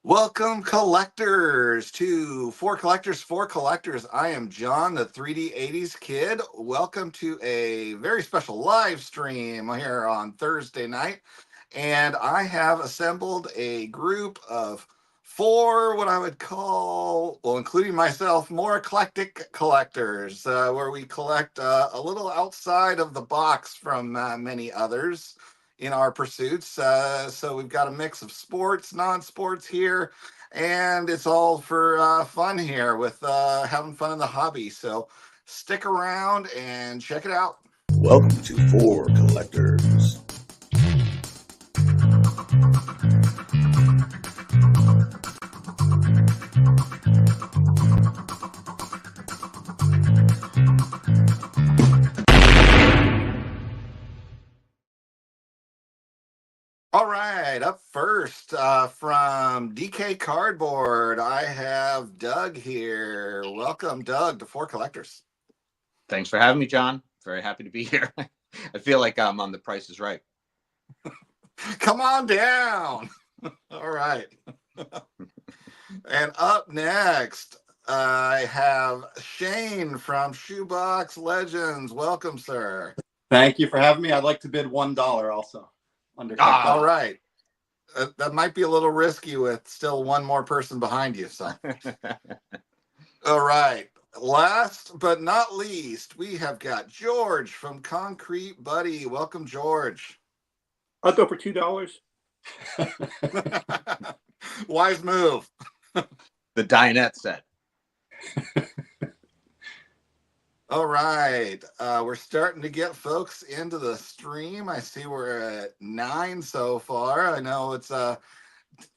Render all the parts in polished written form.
Welcome, collectors, to Four Collectors, Four Collectors. I am John, the 3D 80s kid. Welcome to a very special live stream here on Thursday night. And I have assembled a group of four, what I would call, well, including myself, more eclectic collectors, where we collect a little outside of the box from many others in our pursuits. So we've got a mix of sports, non-sports here, and it's all for fun here with having fun in the hobby. So stick around and check it out. Welcome to Four Collectors. All right, up first from DK Cardboard, I have Doug here. Welcome, Doug, to Four Collectors. Thanks for having me, John. Very happy to be here. I feel like I'm on The Price is Right. Come on down. All right. And up next, I have Shane from Shoebox Legends. Welcome, sir. Thank you for having me. I'd like to bid $1 also. All right. That might be a little risky with still one more person behind you. So, all right. Last but not least, we have got George from Concrete Buddy. Welcome, George. I'll go for $2. Wise move. The dinette set. All right. We're starting to get folks into the stream. I see we're at 9 so far. I know it's a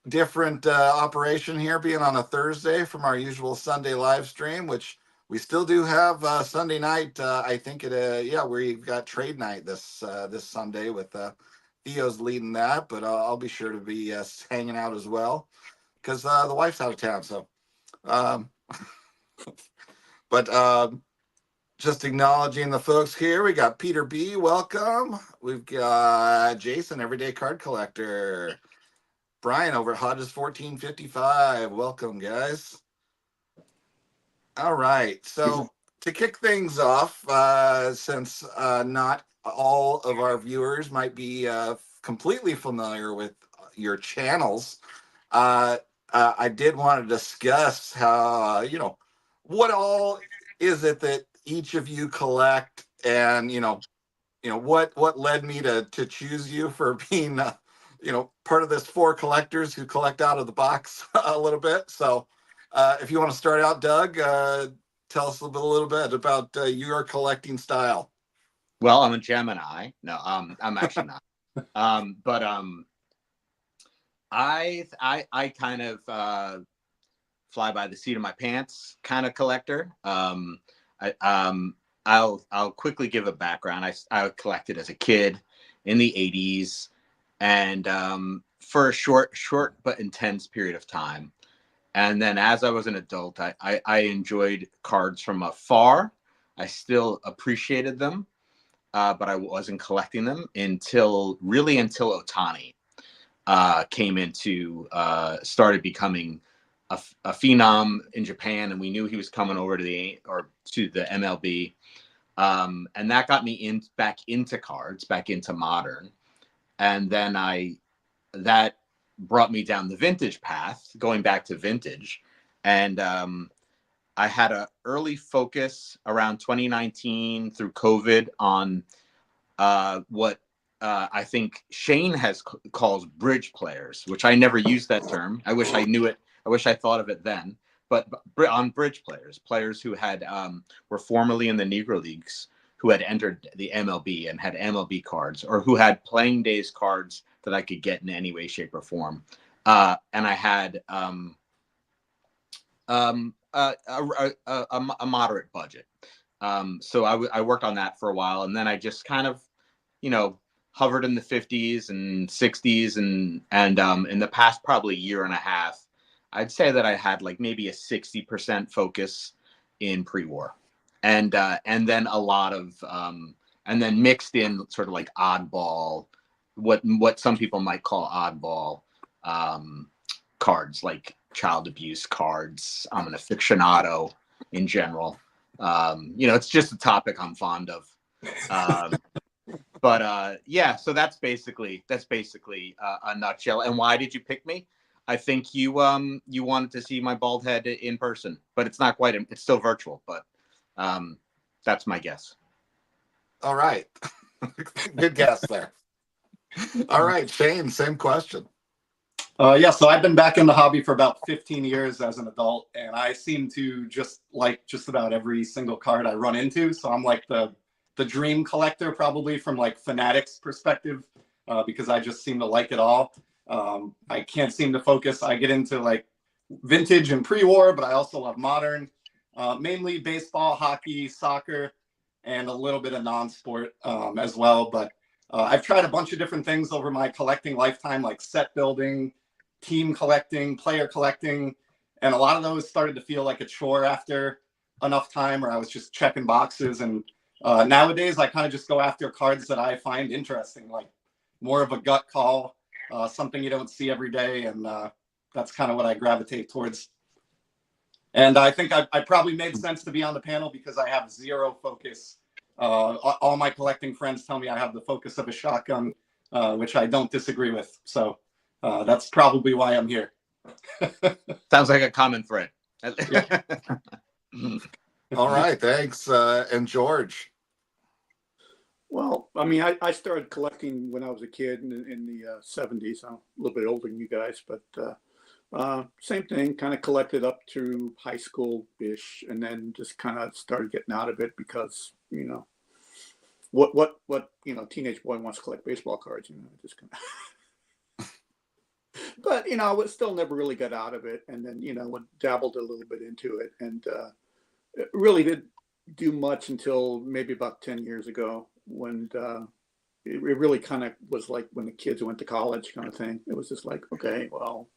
different operation here being on a Thursday from our usual Sunday live stream, which we still do have Sunday night. I think we've got trade night this Sunday with Theo's leading that, but I'll be sure to be hanging out as well because the wife's out of town. So, but just acknowledging the folks here. We got Peter B. Welcome. We've got Jason, Everyday Card Collector. Brian over at Hodges 1455. Welcome, guys. All right. So to kick things off, since not all of our viewers might be completely familiar with your channels, I did want to discuss how, what all is it that each of you collect, and what led me to choose you for being part of this Four Collectors who collect out of the box a little bit. So if you want to start out, Doug, tell us a little bit about your collecting style. Well, I'm a Gemini. No, I'm actually not. I kind of fly by the seat of my pants kind of collector. I'll quickly give a background. I collected as a kid in the 80s, and for a short but intense period of time. And then as I was an adult, I enjoyed cards from afar. I still appreciated them, but I wasn't collecting them until Ohtani came into, started becoming a phenom in Japan, and we knew he was coming over to the MLB, and that got me back into cards, back into modern, and then that brought me down the vintage path, going back to vintage, and I had an early focus around 2019 through COVID on what I think Shane calls bridge players, which I never used that term. I wish I knew it. I wish I thought of it then. But on bridge players who had were formerly in the Negro Leagues, who had entered the MLB and had MLB cards, or who had playing days cards that I could get in any way, shape, or form. And I had a moderate budget. So I worked on that for a while, and then I just kind of, hovered in the 50s and 60s, and in the past probably year and a half, I'd say that I had like maybe a 60% focus in pre-war, and then a lot of and then mixed in sort of like oddball, what some people might call oddball cards, like child abuse cards. I'm an aficionado in general. It's just a topic I'm fond of. Yeah, so that's basically a nutshell. And why did you pick me? I think you wanted to see my bald head in person, but it's not quite. It's still virtual, but that's my guess. All right. Good guess there. All right, Shane, same question. Yeah, so I've been back in the hobby for about 15 years as an adult, and I seem to just like just about every single card I run into. So I'm like the dream collector, probably from like Fanatics perspective, because I just seem to like it all. I can't seem to focus. I get into like vintage and pre-war, but I also love modern, mainly baseball, hockey, soccer, and a little bit of non-sport as well. But I've tried a bunch of different things over my collecting lifetime, like set building, team collecting, player collecting, and a lot of those started to feel like a chore after enough time, where I was just checking boxes. And nowadays, I kind of just go after cards that I find interesting, like more of a gut call, something you don't see every day, and that's kind of what I gravitate towards. And I think I probably made sense to be on the panel because I have zero focus. All my collecting friends tell me I have the focus of a shotgun, which I don't disagree with. So that's probably why I'm here. Sounds like a common thread. Yeah. All right, thanks. And George. Well, I mean, I started collecting when I was a kid in the 70s. I'm a little bit older than you guys, but same thing, kind of collected up through high school-ish, and then just kind of started getting out of it because, what teenage boy wants to collect baseball cards, just kind of. But, I was still never really got out of it, and then, dabbled a little bit into it, and it really didn't do much until maybe about 10 years ago, when it really kind of was like when the kids went to college kind of thing. It was just like, okay, well,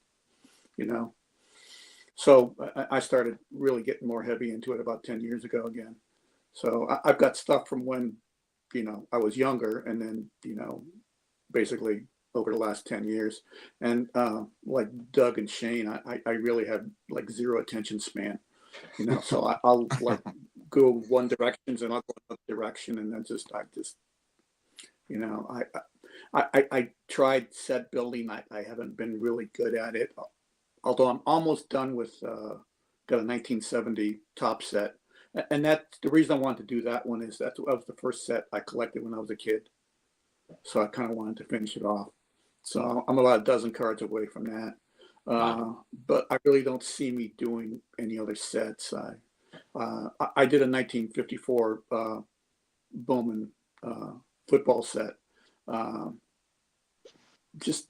so I started really getting more heavy into it about 10 years ago again. So I've got stuff from when, I was younger, and then, basically over the last 10 years. And like Doug and Shane, I really have like zero attention span, so I'll like go one direction and I'll go another direction. And then I tried set building. I haven't been really good at it, although I'm almost done with got a 1970 top set. And that's the reason I wanted to do that one, is that was the first set I collected when I was a kid. So I kind of wanted to finish it off. So I'm about a dozen cards away from that. Wow. But I really don't see me doing any other sets. I did a 1954 Bowman football set. Just,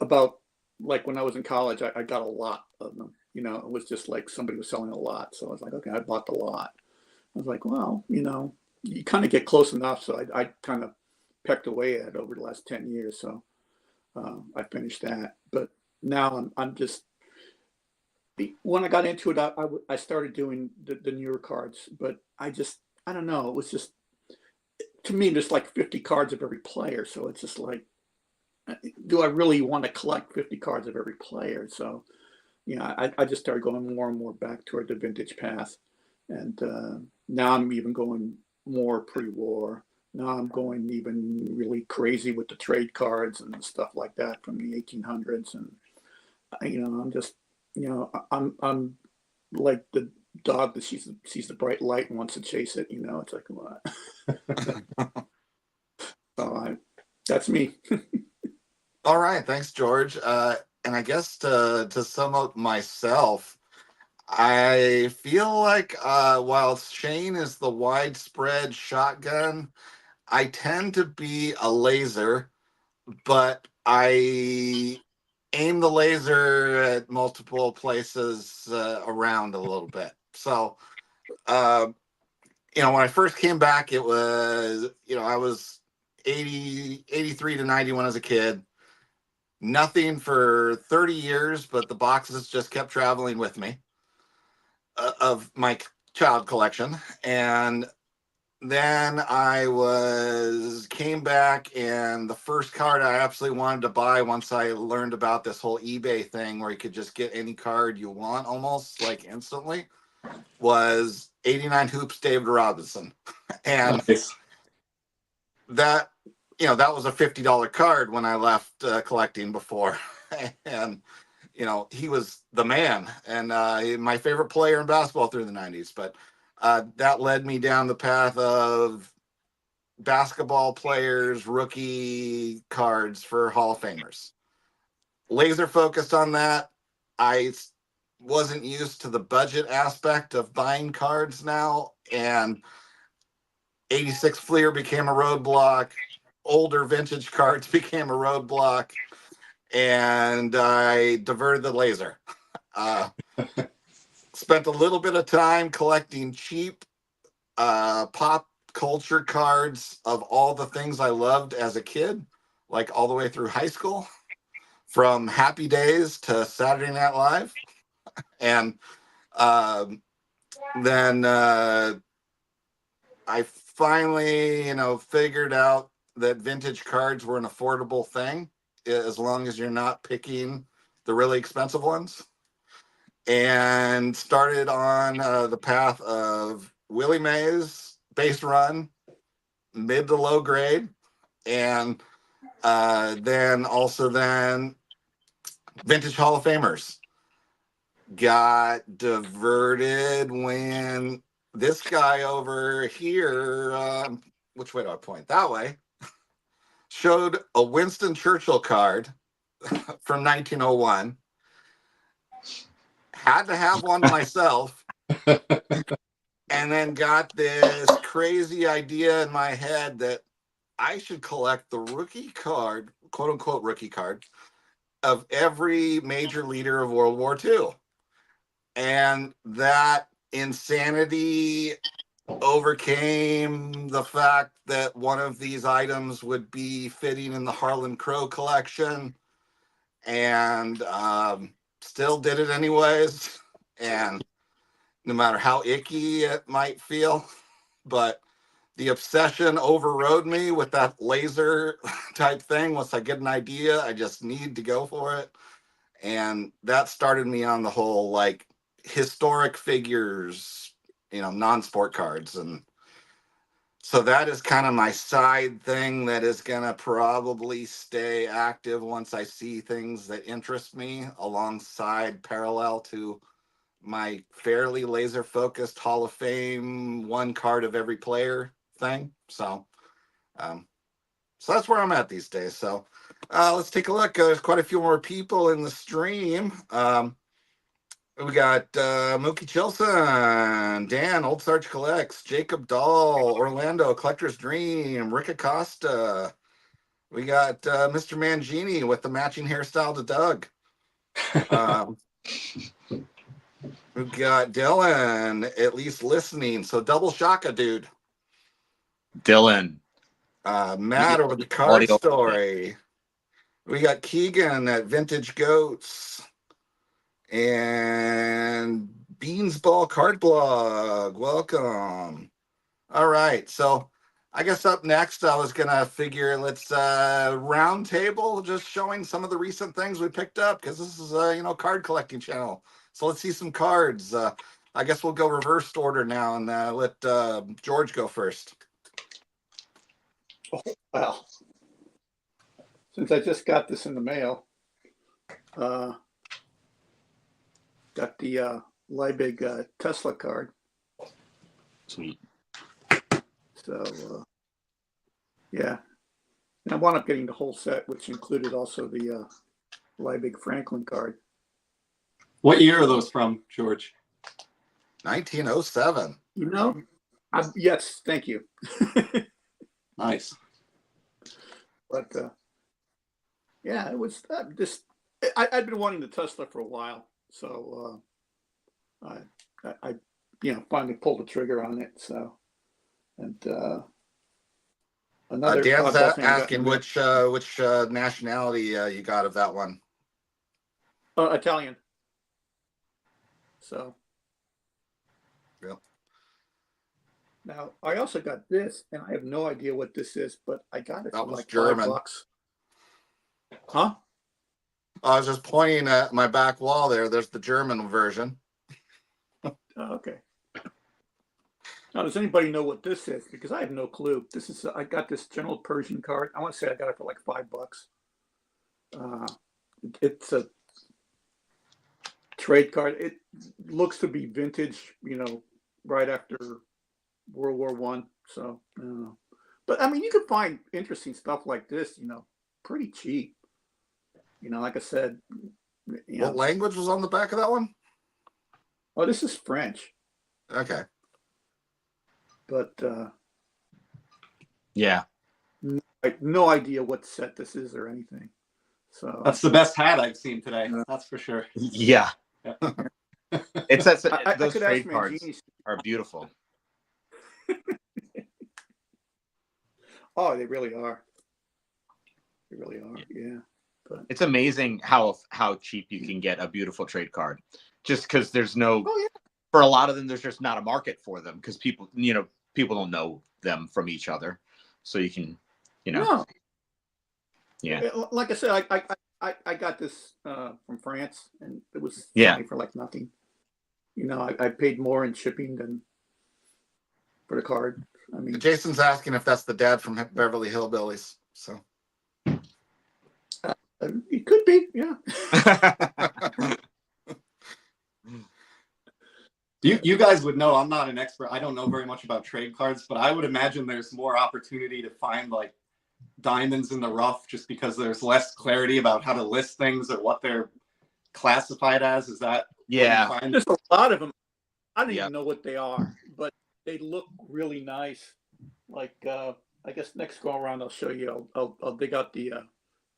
about like when I was in college, I got a lot of them. It was just like somebody was selling a lot. So I was like, okay, I bought the lot. I was like, well, you kind of get close enough. So I kind of pecked away at it over the last 10 years. So I finished that. But now I'm just, when I got into it, I started doing the newer cards. But I don't know. It was just, to me, there's like 50 cards of every player. So it's just like, do I really want to collect 50 cards of every player? So, I just started going more and more back toward the vintage path. And now I'm even going more pre-war. Now I'm going even really crazy with the trade cards and stuff like that from the 1800s. And, I'm just, I'm like the dog that sees the bright light and wants to chase it. It's like, what? So that's me. All right, thanks, George. And I guess to sum up myself, I feel like while Shane is the widespread shotgun, I tend to be a laser, but I aim the laser at multiple places around a little bit. So, when I first came back, it was, I was 83 to 90 when I was a kid. Nothing for 30 years, but the boxes just kept traveling with me of my child collection. And then came back, and the first card I absolutely wanted to buy once I learned about this whole eBay thing where you could just get any card you want almost like instantly was 89 Hoops David Robinson. And Nice. that, that was a $50 card when I left collecting before. And, he was the man and my favorite player in basketball through the 90s. But that led me down the path of basketball players, rookie cards for Hall of Famers. Laser focused on that. I wasn't used to the budget aspect of buying cards now, and 86 Fleer became a roadblock. Older vintage cards became a roadblock, and I diverted the laser. Spent a little bit of time collecting cheap pop culture cards of all the things I loved as a kid, like all the way through high school, from Happy Days to Saturday Night Live. And then I finally, figured out that vintage cards were an affordable thing as long as you're not picking the really expensive ones. And started on the path of Willie Mays, base run, mid to low grade, and then vintage Hall of Famers. Got diverted when this guy over here, which way do I point? That way, showed a Winston Churchill card from 1901. Had to have one myself. And then got this crazy idea in my head that I should collect the rookie card, quote unquote rookie card, of every major leader of World War II. And that insanity overcame the fact that one of these items would be fitting in the Harlan Crow collection, and still did it anyways. And no matter how icky it might feel, but the obsession overrode me with that laser type thing. Once I get an idea, I just need to go for it. And that started me on the whole, like, historic figures, non-sport cards. And so that is kind of my side thing that is going to probably stay active once I see things that interest me alongside parallel to my fairly laser focused Hall of Fame, one card of every player thing. So that's where I'm at these days. So let's take a look. There's quite a few more people in the stream. We got Mookie Chilson, Dan, Old Sarge Collects, Jacob Dahl, Orlando, Collector's Dream, Rick Acosta. We got Mr. Mangini with the matching hairstyle to Doug. We've got Dylan, at least listening. So double shaka, dude. Dylan. Matt over the card story. We got Keegan at Vintage Goats. And Beansball Card Blog. Welcome. All right. So I guess up next, I was going to figure let's round table, just showing some of the recent things we picked up, because this is a card collecting channel. So let's see some cards. I guess we'll go reversed order now and let George go first. Oh, well, since I just got this in the mail, got the Liebig Tesla card. Sweet. So, yeah. And I wound up getting the whole set, which included also the Liebig Franklin card. What year are those from, George? 1907. Yes, thank you. Nice. But yeah, it was just, I'd been wanting the Tesla for a while. So I finally pulled the trigger on it. So, and another Dan's asking which nationality you got of that one. Italian. So, Now, I also got this, and I have no idea what this is, but I got it That for was like German. $5. Huh? I was just pointing at my back wall there. There's the German version. Oh, okay. Now, does anybody know what this is? Because I have no clue. This is I got this General Persian card. I want to say I got it for like $5. It's a trade card. It looks to be vintage, right after World War One. So, I don't know. But I mean, you can find interesting stuff like this, pretty cheap. Like I said, What language was on the back of that one? Oh, this is French. Okay. But Yeah. no idea what set this is or anything. So That's the best hat I've seen today. That's for sure. Yeah. Yeah. It's those could trade ask cards Mangini. are beautiful. Oh, they really are. They really are. Yeah. But It's amazing how cheap you can get a beautiful trade card, just because there's no. oh yeah. For a lot of them, there's just not a market for them because people don't know them from each other, so you can, No. Yeah. Like I said, I got this from France, and it was Yeah. selling for like nothing. I paid more in shipping than for the card. I mean, Jason's asking if that's the dad from Beverly Hillbillies. So it could be, yeah. You guys would know. I'm not an expert. I don't know very much about trade cards, but I would imagine there's more opportunity to find like diamonds in the rough just because there's less clarity about how to list things or what they're classified as. Is that Yeah. what you find? There's a lot of them. I don't Yeah. even know what they are, but they look really nice. Like I guess next go around I'll show you. I'll dig out the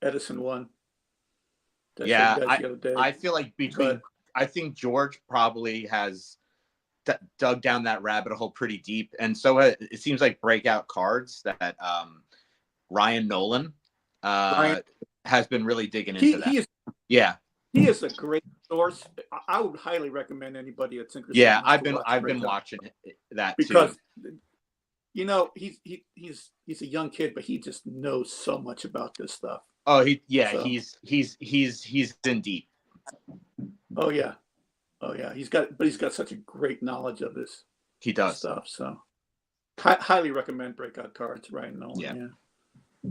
Edison one. that I showed Yeah, you guys the other day. I feel like I think George probably has dug down that rabbit hole pretty deep, and so it seems like breakout cards that Ryan Nolan has been really digging into that. He is a great source. I would highly recommend anybody that's interested. Yeah, in I've been watching that because too. He's a young kid, but he just knows so much about this stuff. Oh, he's in deep. Oh yeah. He's got such a great knowledge of this. He does stuff. So highly recommend breakout cards, Ryan Nolan. Yeah.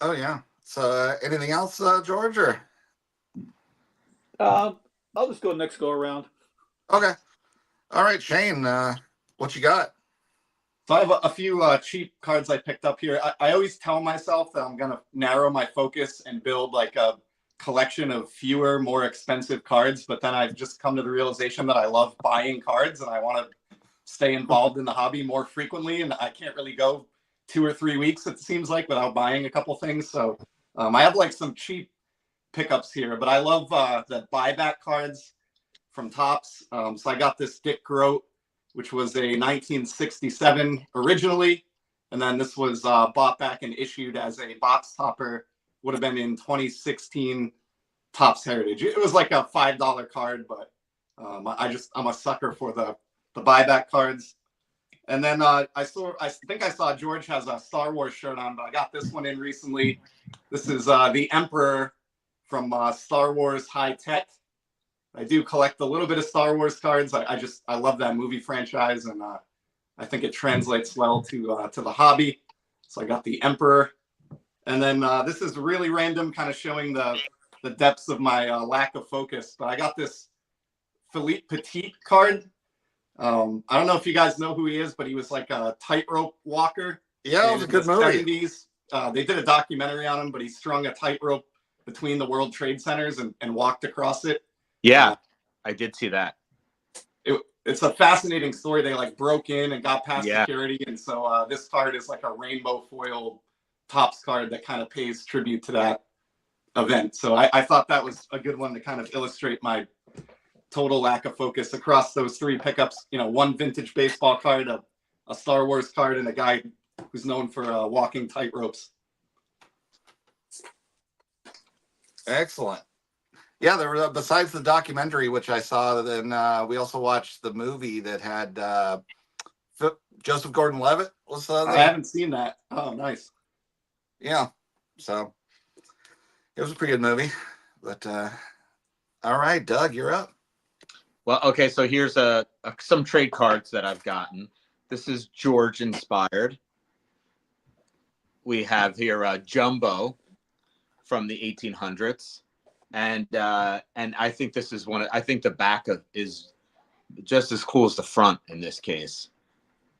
Oh yeah. So anything else, George? Or I'll just go next go around. okay. All right, Shane. What you got? So I have a few cheap cards I picked up here. I always tell myself that I'm going to narrow my focus and build like a collection of fewer, more expensive cards. But then I've just come to the realization that I love buying cards and I want to stay involved in the hobby more frequently. And I can't really go 2 or 3 weeks, it seems like, without buying a couple things. So I have like some cheap pickups here, but I love the buyback cards from Topps. So I got this Dick Groat, which was a 1967 originally. And then this was bought back and issued as a box topper, would have been in 2016 Topps Heritage. It was like a $5 card, but I'm a sucker for the buyback cards. And then I think I saw George has a Star Wars shirt on, but I got this one in recently. This is the Emperor from Star Wars High Tech. I do collect a little bit of Star Wars cards. I love that movie franchise, and I think it translates well to the hobby. So I got the Emperor, and then this is really random, kind of showing the depths of my lack of focus. But I got this Philippe Petit card. I don't know if you guys know who he is, but he was like a tightrope walker. Yeah, it was a good movie. 70s. They did a documentary on him, but he strung a tightrope between the World Trade Centers and walked across it. Yeah, I did see that. It's a fascinating story. They like broke in and got past security, and so this card is like a rainbow foil Topps card that kind of pays tribute to that event. So I thought that was a good one to kind of illustrate my total lack of focus across those 3 pickups. One vintage baseball card, a Star Wars card, and a guy who's known for walking tightropes. Excellent. Yeah, there were besides the documentary, which I saw, then we also watched the movie that had Joseph Gordon-Levitt was I haven't seen that. Oh, nice. yeah. So it was a pretty good movie. But all right, Doug, you're up. Well, okay, so here's some trade cards that I've gotten. This is George inspired. We have here Jumbo from the 1800s, and I think this is I think the back is just as cool as the front in this case.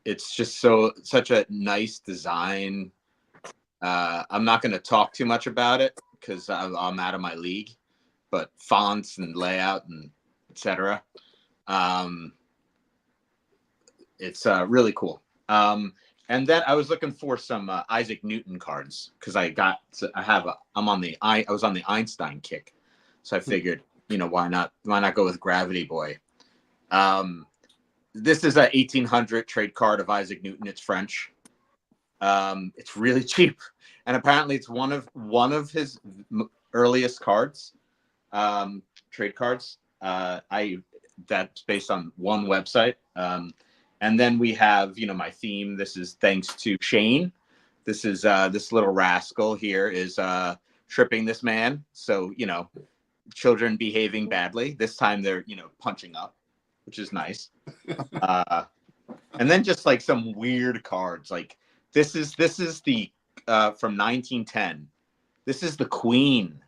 It's just such a nice design. I'm not going to talk too much about it because I'm out of my league, but fonts and layout and etc. It's really cool. And then I was looking for some Isaac Newton cards because I was on the Einstein kick, so I figured, why not go with Gravity Boy. This is a 1800 trade card of Isaac Newton. It's French. It's really cheap, and apparently it's one of his earliest cards, trade cards. That's based on one website. And then we have, my theme. This is thanks to Shane. This is this little rascal here is tripping this man. So, children behaving badly. This time they're, punching up, which is nice. And then just like some weird cards. Like this is the from 1910. This is the Queen.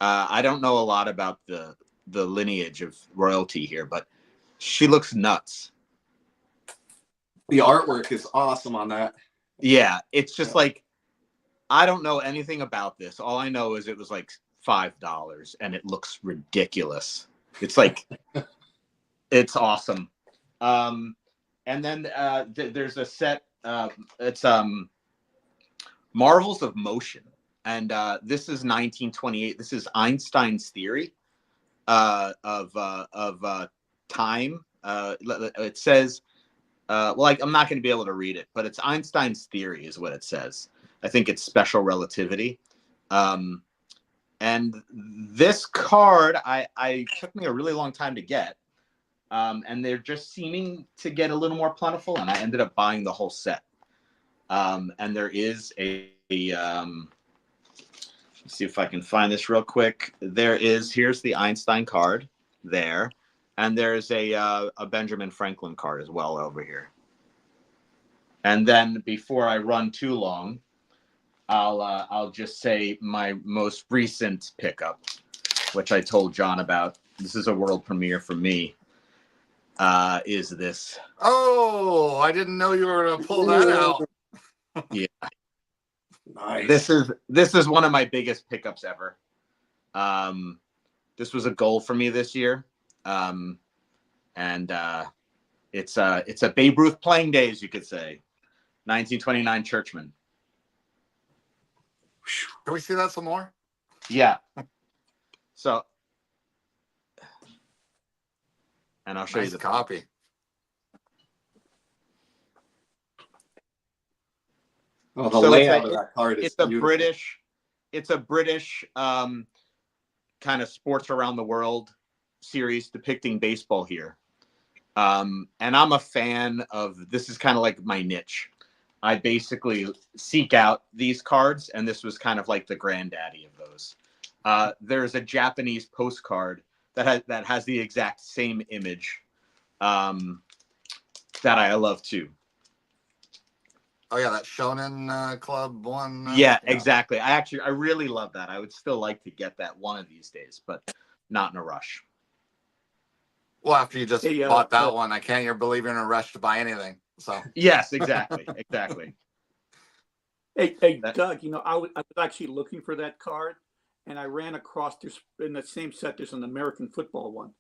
I don't know a lot about the lineage of royalty here, but she looks nuts. The artwork is awesome on that. Yeah, it's just like, I don't know anything about this. All I know is it was like $5 and it looks ridiculous. It's like, it's awesome. And then there's a set, it's Marvels of Motion. And this is 1928. This is Einstein's theory of time. It says, I'm not going to be able to read it, but it's Einstein's theory is what it says. I think it's special relativity. And this card, I took me a really long time to get. And they're just seeming to get a little more plentiful, and I ended up buying the whole set. And there is let's see if I can find this real quick. Here's the Einstein card there. And there's a Benjamin Franklin card as well over here. And then before I run too long, I'll just say my most recent pickup, which I told John about. This is a world premiere for me. Is this? Oh, I didn't know you were going to pull that out. Yeah. Nice. This is one of my biggest pickups ever. This was a goal for me this year. And it's a Babe Ruth playing days, you could say. 1929 Churchman. Can we see that some more? Yeah. So, and I'll show you the copy. Oh, the layout of that card is it's a beautiful. British kind of sports around the world series depicting baseball here. And I'm a fan of, this is kind of like my niche. I basically seek out these cards, and this was kind of like the granddaddy of those. There's a Japanese postcard that has the exact same image that I love too. Oh yeah, that Shonen Club one. Yeah, exactly. I really love that. I would still like to get that one of these days, but not in a rush. Well, after you just bought that one, I can't believe you're in a rush to buy anything. So yes, exactly, exactly. Hey, Doug. I was actually looking for that card, and I ran across this in the same set. There's an American football one.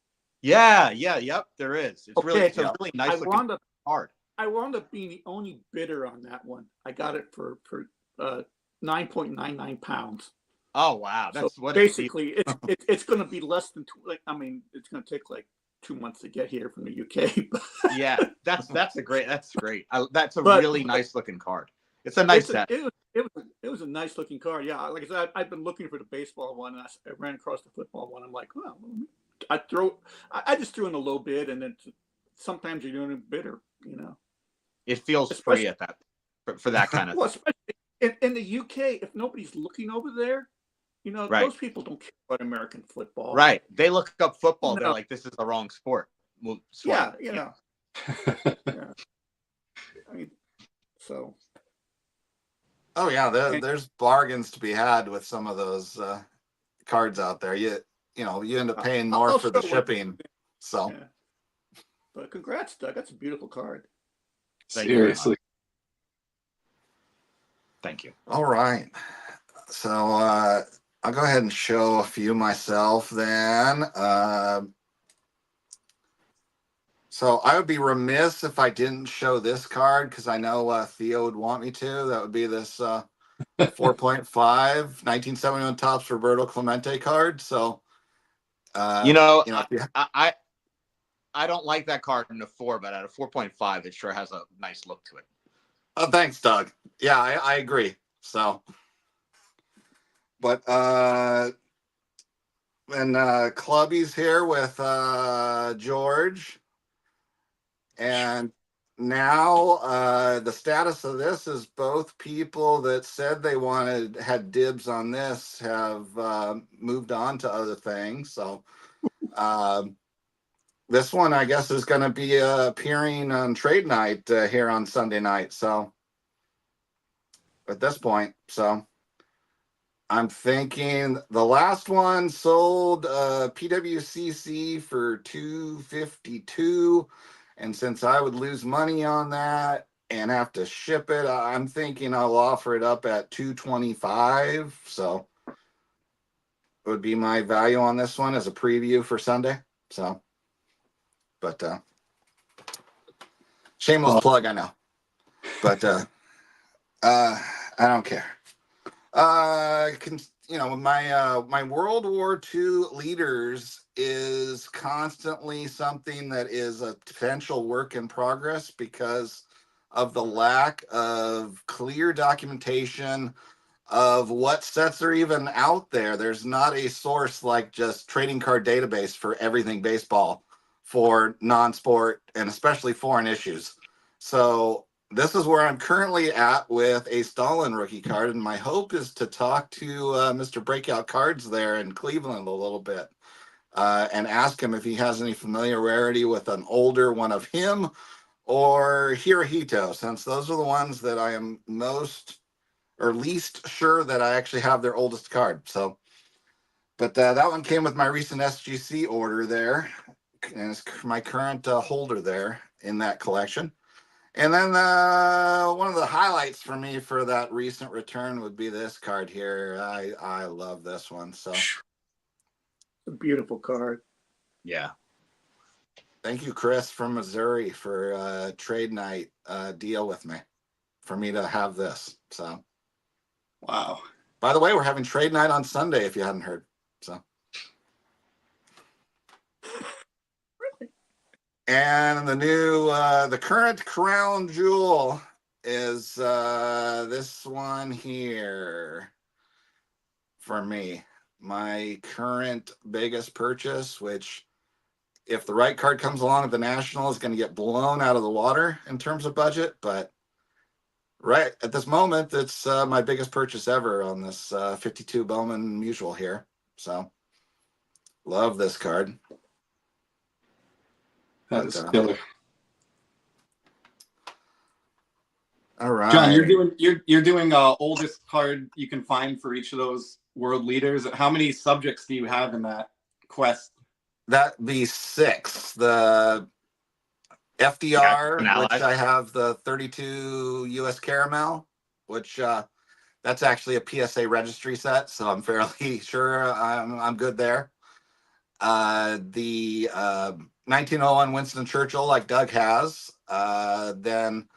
Yep. There is. It's really nice looking card. I wound up being the only bidder on that one. I got it for 9.99 pounds. Oh wow! That's so basically it's going to be less than it's going to take like 2 months to get here from the UK. Yeah, that's great. That's a really nice looking card. It's a nice set. It was a nice looking card. Yeah, like I said, I've been looking for the baseball one, and I ran across the football one. I'm like, well, I just threw in a low bid, and then sometimes you're doing a bidder. it feels Especially- free at that for that kind of Well, especially in the UK, if nobody's looking over there, Right. those people don't care about American football. right. They look up football, they're No. like, this is the wrong sport. Well, Yeah, swipe. yeah. I mean, so. Oh yeah, And- there's bargains to be had with some of those cards out there. You end up paying more I'll for the show shipping. So Yeah. But congrats, Doug. That's a beautiful card. Thank you very much. Seriously. Thank you. all right. So I'll go ahead and show a few myself then. So I would be remiss if I didn't show this card because I know Theo would want me to. That would be this 4.5 1971 Topps Roberto Clemente card. So I don't like that card in a 4, but at a 4.5, it sure has a nice look to it. Oh, thanks, Doug. Yeah, I agree. So, but and Clubby's here with George, and now the status of this is both people that said they had dibs on this have moved on to other things. So, this one I guess is going to be appearing on trade night here on Sunday night. So. At this point, so I'm thinking the last one sold PWCC for $252, and since I would lose money on that and have to ship it, I'm thinking I'll offer it up at $225. So it would be my value on this one as a preview for Sunday. So, but shameless plug, I know, but I don't care. My World War II leaders is constantly something that is a potential work in progress because of the lack of clear documentation of what sets are even out there. There's not a source like just trading card database for everything baseball for non-sport and especially foreign issues. So this is where I'm currently at with a Stalin rookie card, and my hope is to talk to Mr. Breakout Cards there in Cleveland a little bit and ask him if he has any familiarity with an older one of him or Hirohito, since those are the ones that I am most or least sure that I actually have their oldest card. So, but that one came with my recent SGC order there, and it's my current holder there in that collection. And then one of the highlights for me for that recent return would be this card here. I love this one. So It's a beautiful card. Yeah. thank you, Chris from Missouri, for trade night deal with me for me to have this. So Wow. by the way, we're having trade night on Sunday if you hadn't heard. So and the current crown jewel is this one here for me. My current biggest purchase, which if the right card comes along at the National is going to get blown out of the water in terms of budget, but right at this moment, it's my biggest purchase ever on this 52 Bowman Mutual here. So love this card. That is killer. All right, John, you're doing oldest card you can find for each of those world leaders. How many subjects do you have in that quest? That be 6. The FDR, which I have the 32 US Caramel, which that's actually a PSA registry set, so I'm fairly sure I'm good there. The 1901 Winston Churchill, like Doug has. Then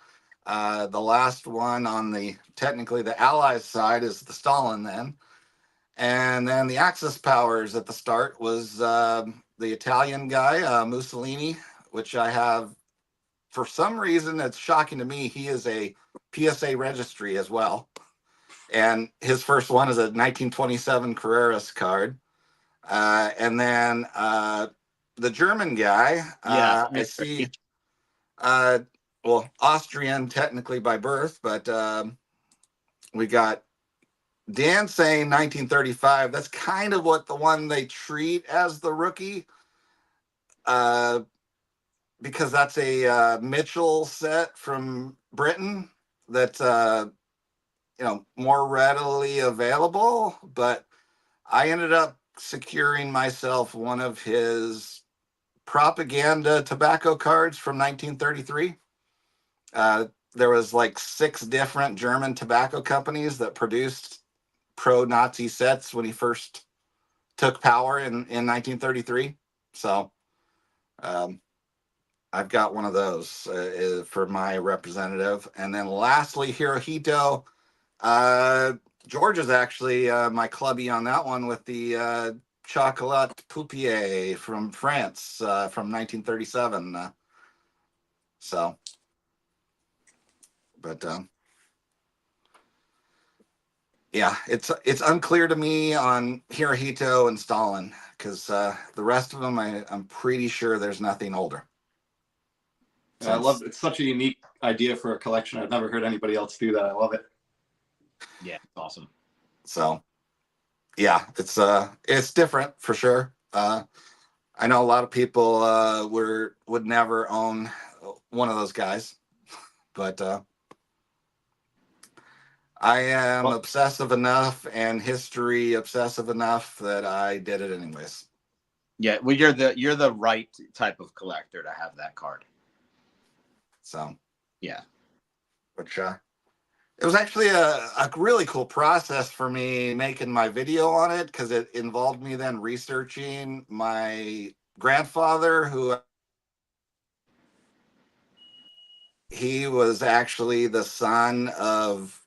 the last one on technically the Allies side is the Stalin then. And then the Axis powers at the start was the Italian guy, Mussolini, which I have. For some reason, it's shocking to me, he is a PSA registry as well. And his first one is a 1927 Carreras card. And then the German guy, I see well, Austrian technically by birth, but we got Dan saying 1935. That's kind of what the one they treat as the rookie, because that's a Mitchell set from Britain that's more readily available. But I ended up securing myself one of his propaganda tobacco cards from 1933. There was like 6 different German tobacco companies that produced pro-Nazi sets when he first took power in 1933. So I've got one of those for my representative. And then lastly, Hirohito. George is actually my clubby on that one with the Chocolat Poupier from France from 1937. But yeah, it's unclear to me on Hirohito and Stalin, because the rest of them, I'm pretty sure there's nothing older. I love it's such a unique idea for a collection. I've never heard anybody else do that. I love it. Yeah, it's awesome. So yeah, it's different for sure. I know a lot of people would never own one of those guys, but I am obsessive enough and history obsessive enough that I did it anyways. Yeah, well, you're the right type of collector to have that card. So yeah, which it was actually a really cool process for me making my video on it, because it involved me then researching my grandfather, who he was actually the son of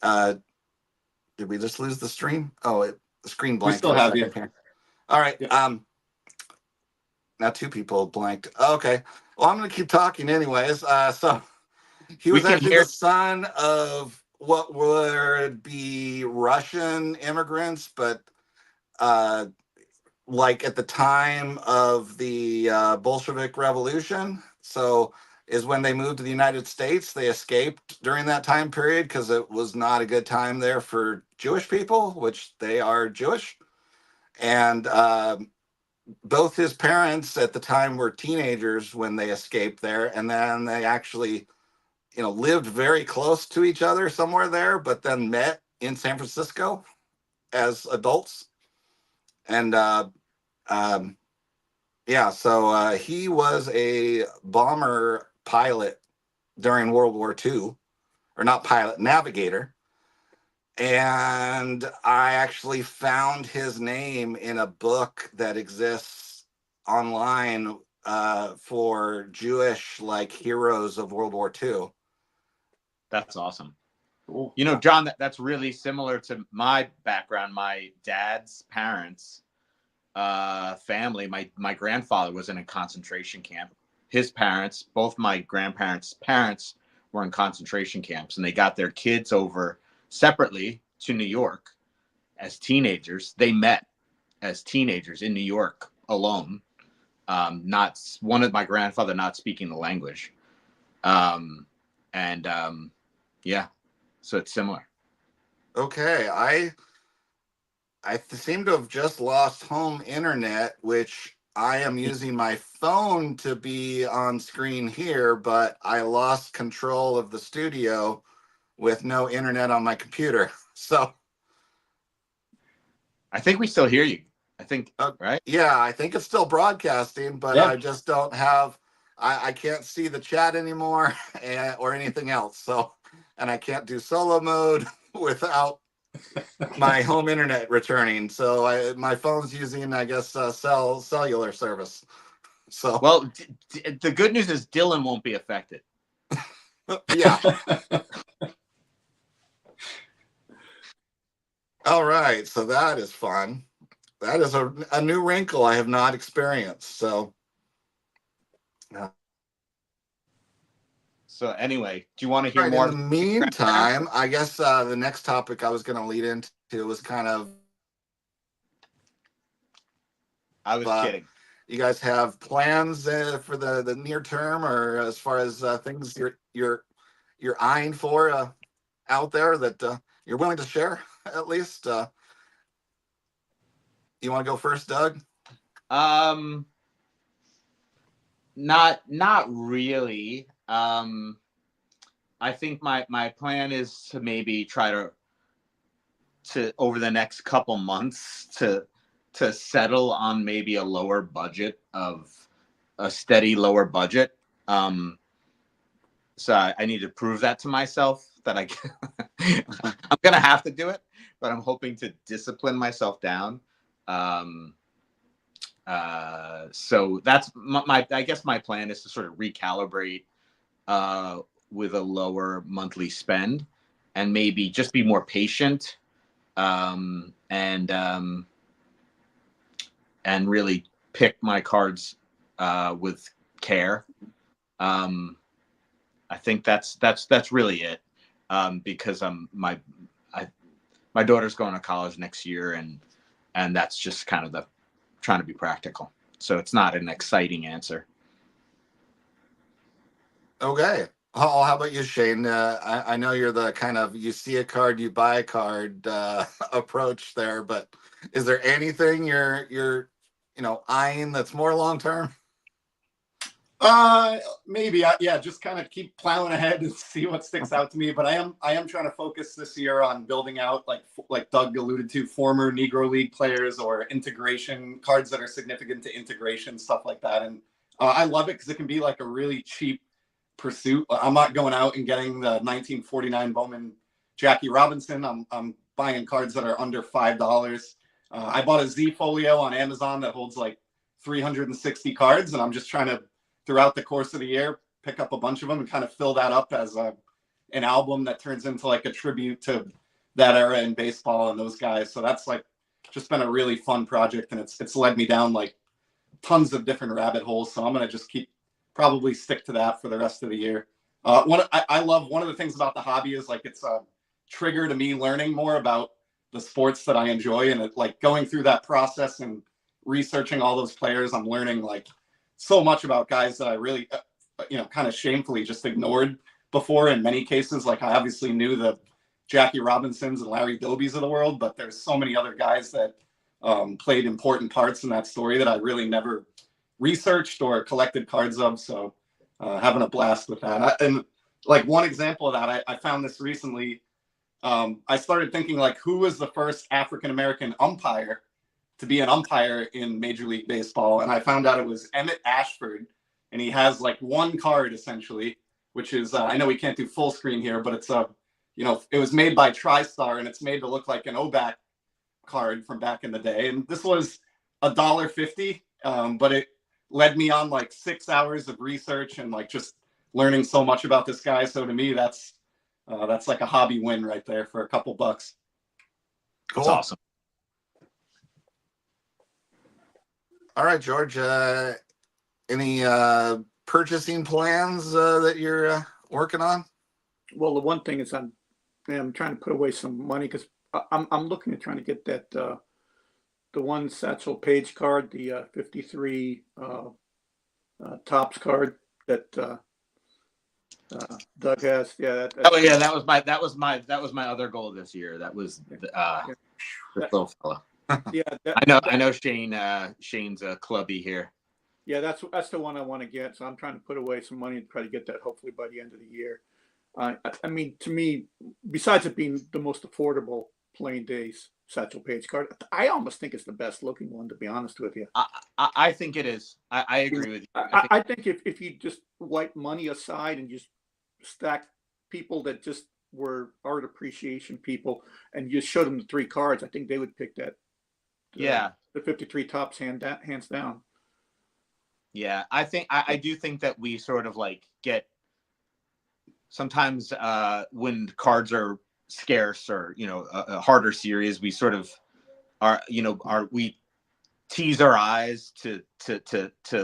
did we just lose the stream? Oh, the screen blanked. We still have you. Here. All right. Yeah. Now 2 people blanked. Okay. Well, I'm going to keep talking anyways. So he was actually the son of what would be Russian immigrants, but like at the time of the Bolshevik Revolution. So is when they moved to the United States. They escaped during that time period because it was not a good time there for Jewish people, which they are Jewish. And both his parents at the time were teenagers when they escaped there. And then they actually, lived very close to each other somewhere there, but then met in San Francisco as adults. And so he was a bomber pilot during World War II, or not pilot, navigator. And I actually found his name in a book that exists online for Jewish heroes of World War II. That's awesome. Cool. John, that's really similar to my background. My dad's parents, family, my grandfather was in a concentration camp. His parents, both my grandparents' parents, were in concentration camps, and they got their kids over separately to New York as teenagers. They met as teenagers in New York alone. Not one of my grandfather not speaking the language. Yeah, so it's similar. Okay, I seem to have just lost home internet, which I am using my phone to be on screen here, but I lost control of the studio with no internet on my computer. So I think we still hear you. I think, right? Yeah, I think it's still broadcasting, but I just don't have, I can't see the chat anymore or anything else. So, and I can't do solo mode without my home internet returning. So my phone's using, I guess, cellular service. So, well, the good news is Dylan won't be affected. Yeah. All right. So that is fun. That is a new wrinkle I have not experienced. So, So anyway, do you want to hear more? In the meantime, I guess the next topic I was going to lead into was kind of. I was kidding. you guys have plans for the near term, or as far as things you're eyeing for out there that you're willing to share at least? You want to go first, Doug? Not really. I think my plan is to maybe try to over the next couple months to settle on maybe a lower budget of a steady lower budget. So I need to prove that to myself that I'm gonna have to do it, but I'm hoping to discipline myself down. So that's my I guess my plan is to sort of recalibrate with a lower monthly spend and maybe just be more patient and really pick my cards with care. I think that's really it, because my daughter's going to college next year, and that's just kind of the trying to be practical. So it's not an exciting answer. Okay. Oh, how about you, Shane? I know you're the kind of you see a card, you buy a card approach there, but is there anything you're eyeing that's more long term? Maybe. Yeah, just kind of keep plowing ahead and see what sticks out to me. But I am trying to focus this year on building out, like Doug alluded to, former Negro League players or integration cards that are significant to integration, stuff like that. And I love it because it can be like a really cheap pursuit. I'm not going out and getting the 1949 Bowman Jackie Robinson. I'm buying cards that are under $5. I bought a Z folio on Amazon that holds like 360 cards, and I'm just trying to, throughout the course of the year, pick up a bunch of them and kind of fill that up as an album that turns into like a tribute to that era in baseball and those guys. So that's like just been a really fun project, and it's led me down like tons of different rabbit holes. So I'm going to just probably stick to that for the rest of the year. I love one of the things about the hobby is like it's a trigger to me learning more about the sports that I enjoy, and like going through that process and researching all those players, I'm learning like so much about guys that I really, kind of shamefully just ignored before in many cases. Like I obviously knew the Jackie Robinsons and Larry Dobies of the world, but there's so many other guys that played important parts in that story that I really never researched or collected cards of. So having a blast with that. And like one example of that, I found this recently. I started thinking like, who was the first African-American umpire to be an umpire in Major League Baseball? And I found out it was Emmett Ashford, and he has like one card essentially, which is I know we can't do full screen here, but it's it was made by TriStar, and it's made to look like an OBAC card from back in the day. And this was $1.50, but it led me on like 6 hours of research and like just learning so much about this guy. So to me, that's like a hobby win right there for a couple bucks. Cool. That's awesome. All right, George. Any purchasing plans that you're working on? Well, the one thing is I'm trying to put away some money because I'm looking at trying to get that the one Satchel Paige card, the 53 Topps card that Doug has. Yeah. That was my other goal this year. That was the little fella. Yeah, I know Shane's a clubby here. Yeah, that's the one I want to get. So I'm trying to put away some money to try to get that hopefully by the end of the year. I mean, to me, besides it being the most affordable plain days Satchel Paige card, I almost think it's the best looking one, to be honest with you. I think it is. I agree with you. I think if you just wipe money aside and just stack people that just were art appreciation people and you just showed them the three cards, I think they would pick that. The 53 Topps hands down. Yeah, I do think that we sort of like get sometimes when cards are scarce or a harder series, we sort of we tease our eyes to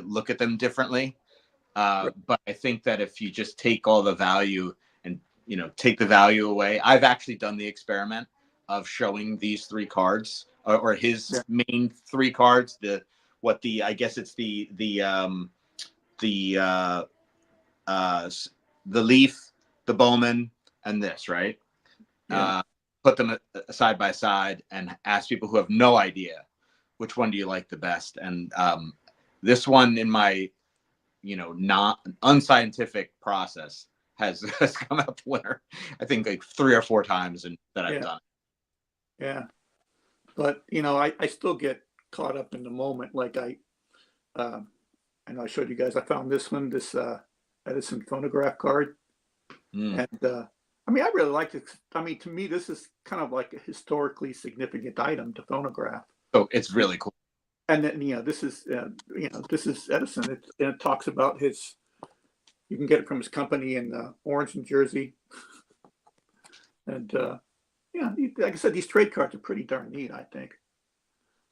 look at them differently. But I think that if you just take all the value and take the value away, I've actually done the experiment of showing these three cards or his main three cards, the what I guess it's the Leaf, the Bowman, and this, right? Yeah. Put them side by side and ask people who have no idea which one do you like the best. And this one, in my not unscientific process, has come out the winner. I think like 3 or 4 times that I've done it. Yeah. But I still get caught up in the moment. Like I know I showed you guys. I found this one, this Edison phonograph card, and I mean, I really like it. I mean, to me, this is kind of like a historically significant item to phonograph. So it's really cool. And then this is this is Edison. It talks about his. You can get it from his company in Orange, New Jersey, and like I said, these trade cards are pretty darn neat, I think.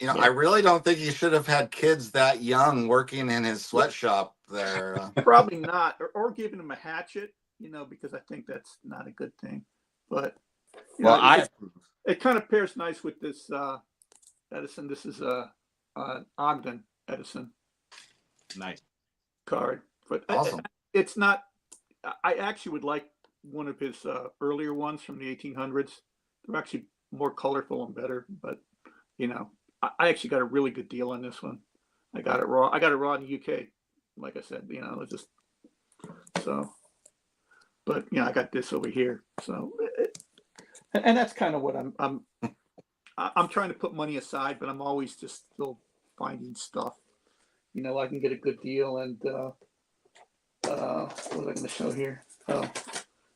I really don't think he should have had kids that young working in his sweatshop there. Probably not, or giving him a hatchet, because I think that's not a good thing. But it kind of pairs nice with this Edison. This is Ogden Edison. Nice Card, but awesome. It's not. I actually would like one of his earlier ones from the 1800s. They're actually more colorful and better. But I actually got a really good deal on this one. I got it raw. I got it raw in the UK. Like I said, it's just so. But I got this over here. So, and that's kind of what I'm trying to put money aside, but I'm always just still finding stuff. I can get a good deal. And what was I going to show here? Oh,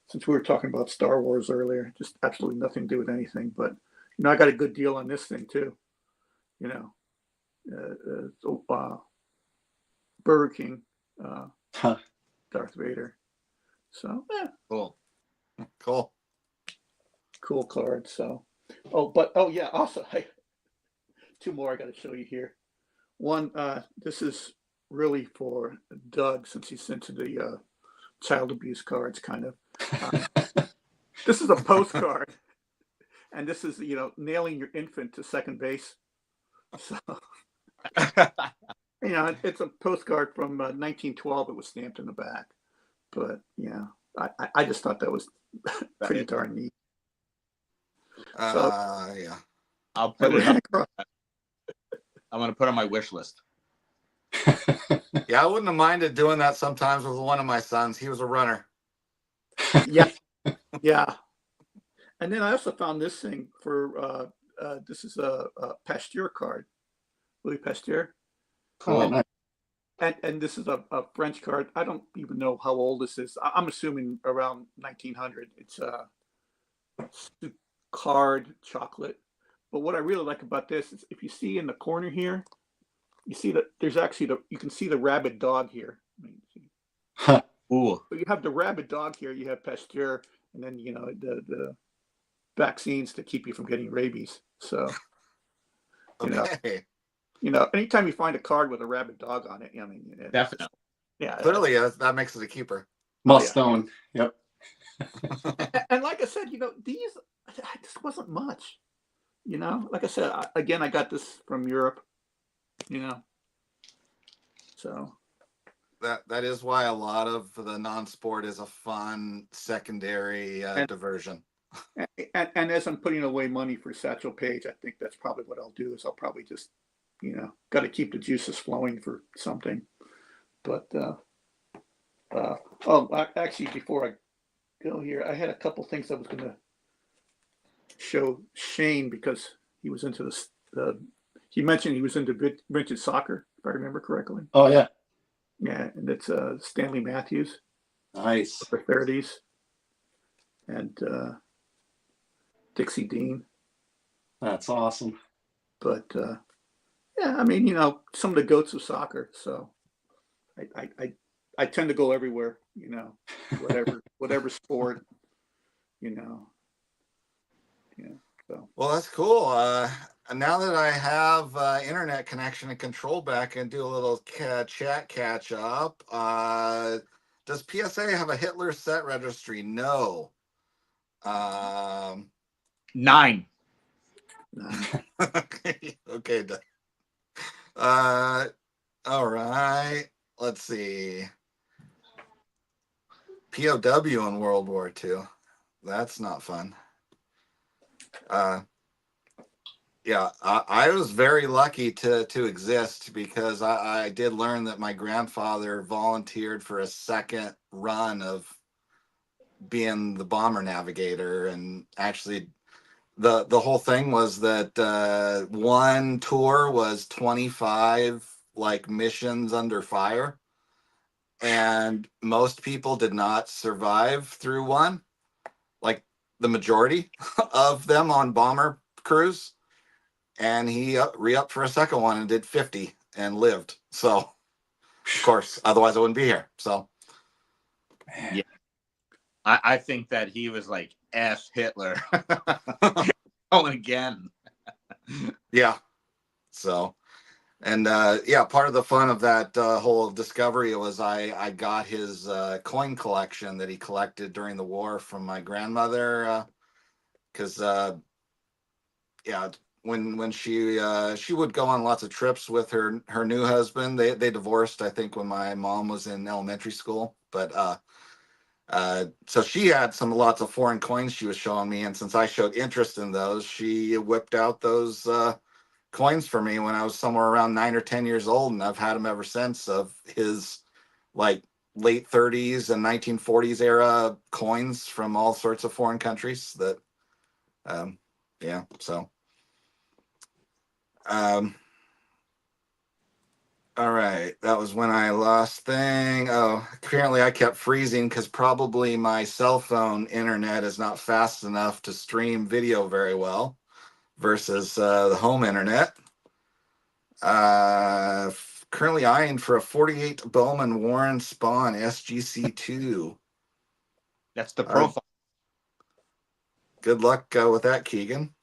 since we were talking about Star Wars earlier, just absolutely nothing to do with anything. But I got a good deal on this thing too. Burger King, Darth Vader. So cool card. So, also, 2 more I got to show you here. One, this is really for Doug, since he's into the child abuse cards, kind of. This is a postcard, and this is nailing your infant to second base. So, it's a postcard from 1912. It was stamped in the back, but I just thought that was pretty darn neat. Yeah. I'll put it up. I'm going to put on my wish list. Yeah, I wouldn't have minded doing that sometimes with one of my sons. He was a runner. Yeah. And then I also found this thing for this is a Pasteur card, Louis Pasteur. Cool. Nice. And this is a French card. I don't even know how old this is. I'm assuming around 1900. It's a card chocolate. But what I really like about this is, if you see in the corner here, you see that there's actually you can see the rabid dog here. Ooh. So you have the rabid dog here. You have Pasteur, and then the vaccines to keep you from getting rabies. So Okay. anytime you find a card with a rabid dog on it, Definitely. Yeah. Clearly, that makes it a keeper. Must own. Yep. And like I said, these this wasn't much. Like I said, I got this from Europe. So That is why a lot of the non-sport is a fun secondary diversion. And as I'm putting away money for Satchel Paige, I think that's probably what I'll do. Is I'll probably just got to keep the juices flowing for something. But actually, before I go here, I had a couple things I was going to show Shane, because he was into this. He mentioned he was into vintage soccer, if I remember correctly. Oh yeah. Yeah, and it's Stanley Matthews. Nice. The 30s, and Dixie Dean. That's awesome. But I mean, some of the goats of soccer. So I tend to go everywhere. Whatever sport. So. Well, that's cool. Now that I have internet connection and control back, and do a little chat catch up. Does PSA have a Hitler set registry? No. 9. Okay. All right. Let's see. POW in World War II. That's not fun. Yeah, I was very lucky to exist because I did learn that my grandfather volunteered for a second run of being the bomber navigator, and actually the whole thing was that one tour was 25 like missions under fire, and most people did not survive through one, like the majority of them on bomber crews. And he re-upped for a second one and did 50 and lived. So, of course, otherwise I wouldn't be here. So, Yeah, I think that he was like F Hitler. Oh, again. yeah. So, and yeah, part of the fun of that whole discovery was I got his coin collection that he collected during the war from my grandmother, because yeah, when she would go on lots of trips with her new husband. They divorced, I think, when my mom was in elementary school. But so she had lots of foreign coins she was showing me, and since I showed interest in those, she whipped out those coins for me when I was somewhere around 9 or 10 years old, and I've had them ever since, of his like late 30s and 1940s era coins from all sorts of foreign countries. That yeah, so. Um, all right, that was when I lost thing. Oh, apparently I kept freezing because probably my cell phone internet is not fast enough to stream video very well versus the home internet. Currently eyeing for a 48 Bowman Warren Spawn SGC2. That's the profile. Good luck with that, Keegan.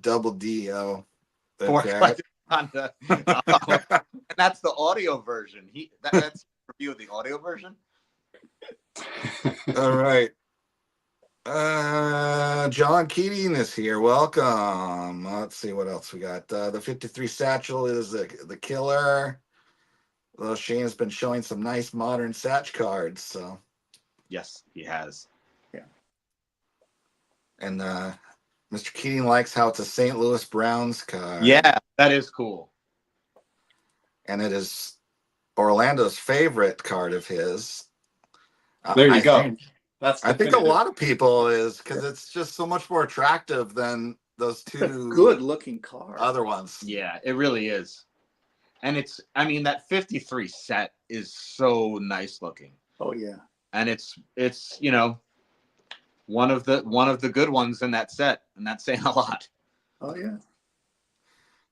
Double D. Oh, okay. And that's the audio version. That's a review of the audio version. All right. John Keating is here. Welcome. Let's see what else we got. The 53 Satchel is the killer. Well, Shane has been showing some nice modern Satch cards. So Yes, he has. Yeah. And Mr. Keating likes how it's a St. Louis Browns card. Yeah, that is cool. And it is Orlando's favorite card of his. There you go. I think a lot of people is because it's just so much more attractive than those two good looking card. other ones. Yeah, it really is. And I mean, that 53 set is so nice looking. Oh yeah. And it's one of the good ones in that set, and that's saying a lot. Oh yeah.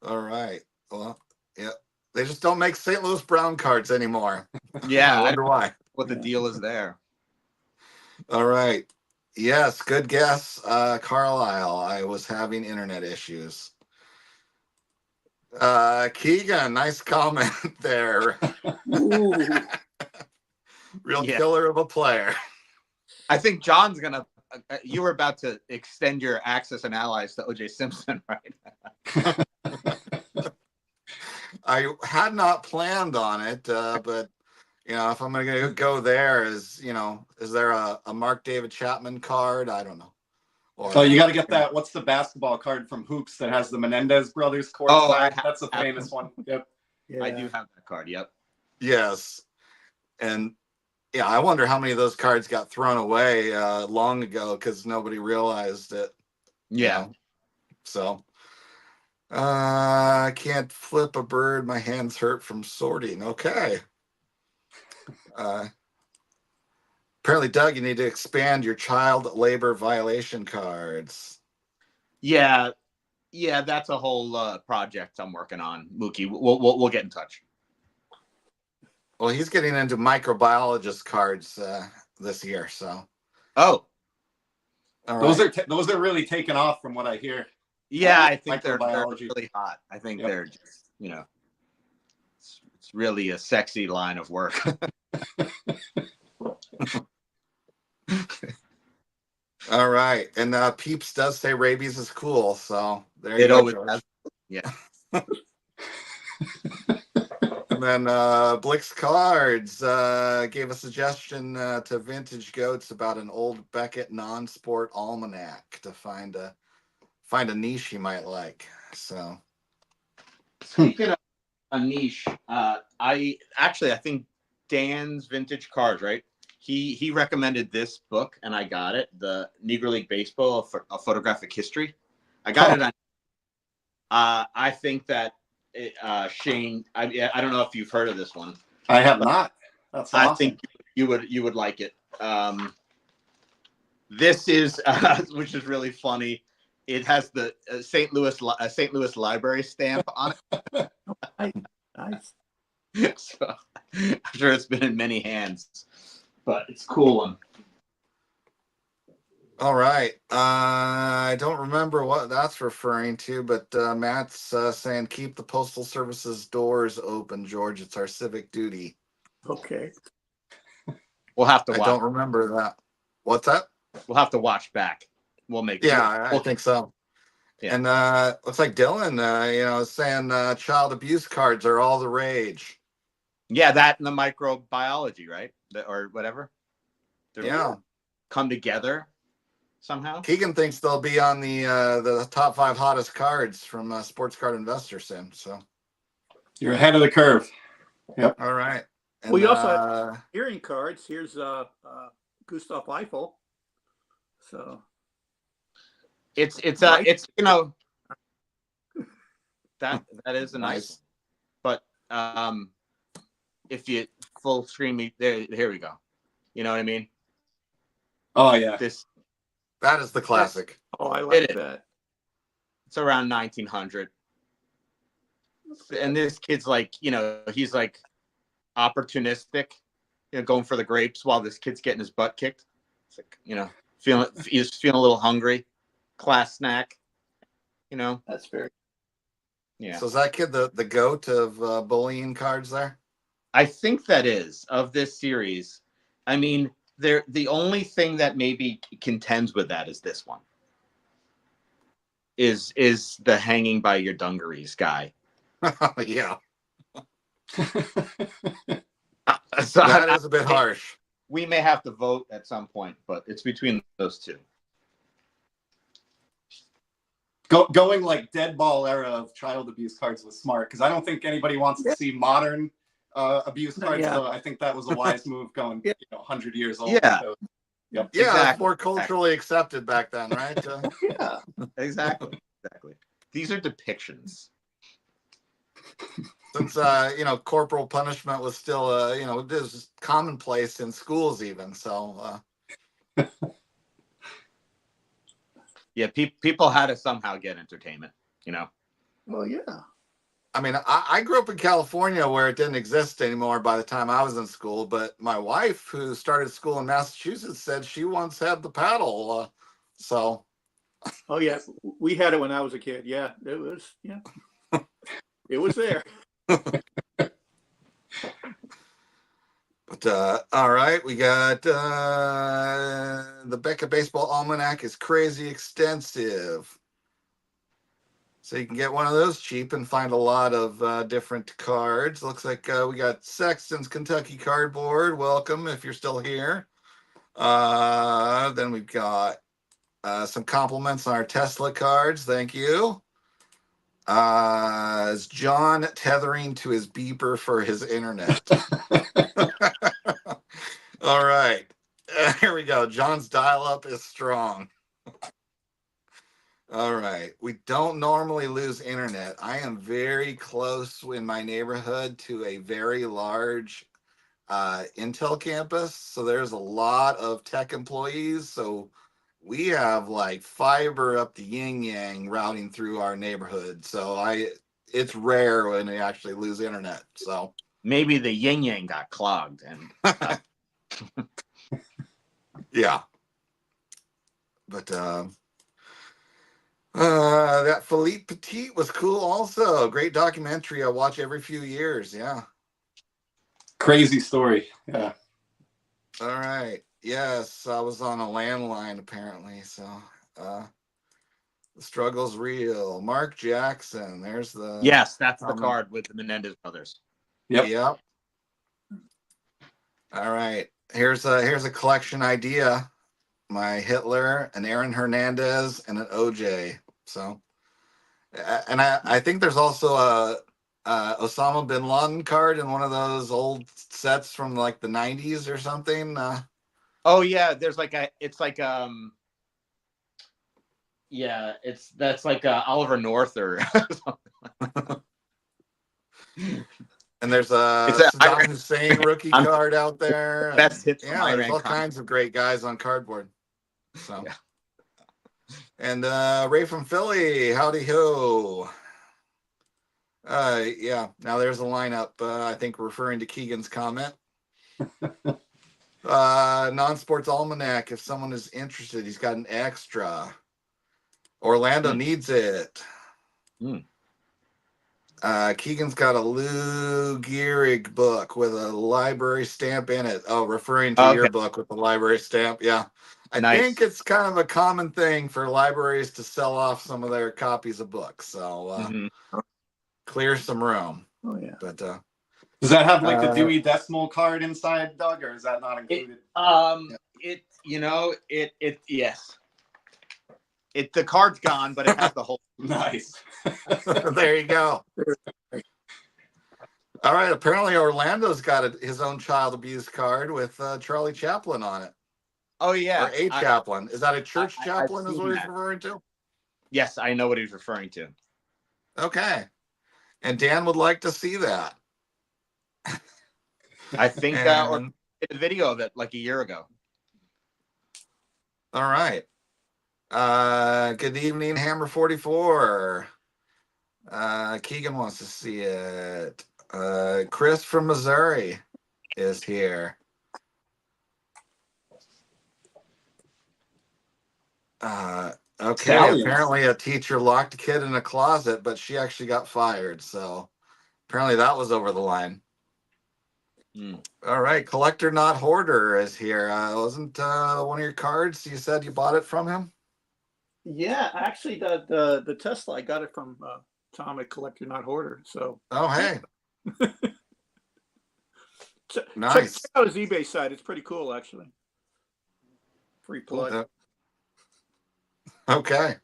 All right. Well, yeah. They just don't make St. Louis Brown cards anymore. Yeah, I wonder why. What the deal is there. All right. Yes, good guess, Carlisle. I was having internet issues. Keegan, nice comment there. Real killer of a player. I think John's gonna. You were about to extend your Axis and Allies to O.J. Simpson, right? I had not planned on it, but if I'm gonna go there, is there a Mark David Chapman card? I don't know. So you got to get that. What's the basketball card from Hoops that has the Menendez brothers court side? That's a famous one. Yep. Yeah. I do have that card. Yep. Yes. And yeah, I wonder how many of those cards got thrown away long ago because nobody realized it. Yeah. So I can't flip a bird. My hands hurt from sorting. Okay. Apparently, Doug, you need to expand your child labor violation cards. Yeah, that's a whole project I'm working on, Mookie. We'll get in touch. Well, he's getting into microbiologist cards this year, so. Oh, all right. Those are really taking off from what I hear. Yeah, I think they're really hot. I think they're just it's really a sexy line of work. All right. And Peeps does say rabies is cool. So there you It go, always George. has. Yeah. And then Blix Cards gave a suggestion to Vintage Goats about an old Beckett non-sport almanac to find a niche he might like. So Speaking of a niche, I think Dan's Vintage Cards, right? He recommended this book, and I got it, the Negro League Baseball, a photographic history. I got it on. I think that Shane. I don't know if you've heard of this one. I have not. That's awesome. I think you would like it. This is which is really funny. It has the St. Louis Library stamp on it. Nice. So I'm sure it's been in many hands, but it's a cool one. all right. I don't remember what that's referring to, but Matt's saying keep the Postal Service's doors open, George. It's our civic duty. Okay. We'll have to I watch. don't remember that. What's that? We'll have to watch back. We'll make. Yeah, we'll I think so. Yeah. And looks like Dylan, saying child abuse cards are all the rage. Yeah, that and the microbiology, right? Or whatever. Yeah. Come together somehow. Keegan thinks they'll be on the top 5 hottest cards from Sports Card Investor soon. So You're ahead of the curve. Yep. all right. And, We also have hearing cards. Here's Gustav Eiffel. So It's Right. it's that is a nice. But if you full screen me there, here we go. You know what I mean? Oh yeah. that is the classic. oh, I like It is. that. It's around 1900. And this kid's like, he's like opportunistic, going for the grapes while this kid's getting his butt kicked. It's like, he's feeling a little hungry. Class snack, That's very. Yeah. So is that kid the goat of bullying cards there? I think that is of this series. I mean, the only thing that maybe contends with that is this one. Is the hanging by your dungarees guy. Yeah. So That is a bit harsh. We may have to vote at some point, but it's between those two. Going like dead ball era of child abuse cards was smart because I don't think anybody wants to see modern abuse cards. Yeah. So I think that was a wise move going 100 years old. Yeah. So, yep. Yeah, Exactly. it's more culturally accepted back then, right? Yeah. Exactly. These are depictions. Since corporal punishment was still this is commonplace in schools even. So Yeah, people had to somehow get entertainment, Well, yeah. I mean, I grew up in California where it didn't exist anymore by the time I was in school. But my wife, who started school in Massachusetts, said she once had the paddle. So. Oh, yeah. We had it when I was a kid. Yeah. It was. Yeah. It was there. But all right, we got the Beckett Baseball Almanac is crazy extensive. So you can get one of those cheap and find a lot of different cards. Looks like we got Sexton's Kentucky Cardboard. Welcome if you're still here. Then we've got some compliments on our Tesla cards. Thank you. Is John tethering to his beeper for his internet? All right. Here we go. John's dial-up is strong. All right. We don't normally lose internet. I am very close in my neighborhood to a very large Intel campus. So there's a lot of tech employees. So we have like fiber up the yin yang routing through our neighborhood. So it's rare when we actually lose internet. So maybe the yin yang got clogged and yeah. But that Philippe Petit was cool also. Great documentary I watch every few years. Yeah. Crazy story. Yeah. All right. Yes, I was on a landline apparently, so the struggle's real. Mark Jackson, there's the Yes, that's the comment. card with the Menendez brothers. Yep. Yep. All right. Here's a collection idea. My Hitler, an Aaron Hernandez, and an OJ. So, and I think there's also a Osama bin Laden card in one of those old sets from like the 90s or something. Oh yeah, there's like that's like Oliver North or something. And there's a It's a Saddam Hussein rookie I'm- card out there. best hits from Yeah, there's Iran all Contra. kinds of great guys on cardboard. So, Yeah. and Ray from Philly, howdy ho. Yeah, now there's a lineup. I think referring to Keegan's comment. Non-Sports Almanac. If someone is interested, he's got an extra. Orlando needs it. Mm. Keegan's got a Lou Gehrig book with a library stamp in it. Oh, referring to Okay. your book with the library stamp. Yeah. I Nice. think it's kind of a common thing for libraries to sell off some of their copies of books. So clear some room. Oh yeah. But Does that have like the Dewey Decimal card inside, Doug, or is that not included? Yes. The card's gone, but it has the whole. Nice. there you go. All right. Apparently, Orlando's got his own child abuse card with Charlie Chaplin on it. Oh yeah. Or a chaplain. Is that a church chaplain? Is seen what he's that. referring to? Yes, I know what he's referring to. Okay. And Dan would like to see that. I think or And- did a video of it like a year ago. all right. Good evening, Hammer 44. Keegan wants to see it. Chris from Missouri is here. Okay, Stallions. apparently a teacher locked a kid in a closet, but she actually got fired. So apparently that was over the line. All right, Collector Not Hoarder is here. Wasn't one of your cards, you said you bought it from him? Yeah, actually, the Tesla, I got it from Tom at Collector Not Hoarder. So Oh, hey. check Nice. out his eBay site. It's pretty cool, actually. Free plug. Okay.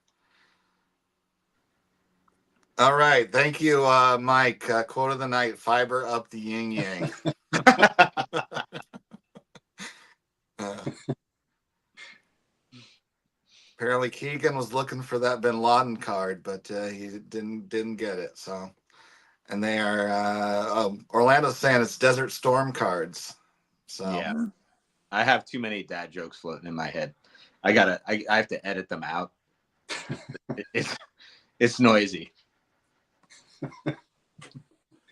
All right. Thank you, Mike. Quote of the night: fiber up the yin yang. Apparently, Keegan was looking for that Bin Laden card, but he didn't get it. So, and they are Orlando's saying it's Desert Storm cards. So Yeah. I have too many dad jokes floating in my head. I have to edit them out. It's noisy.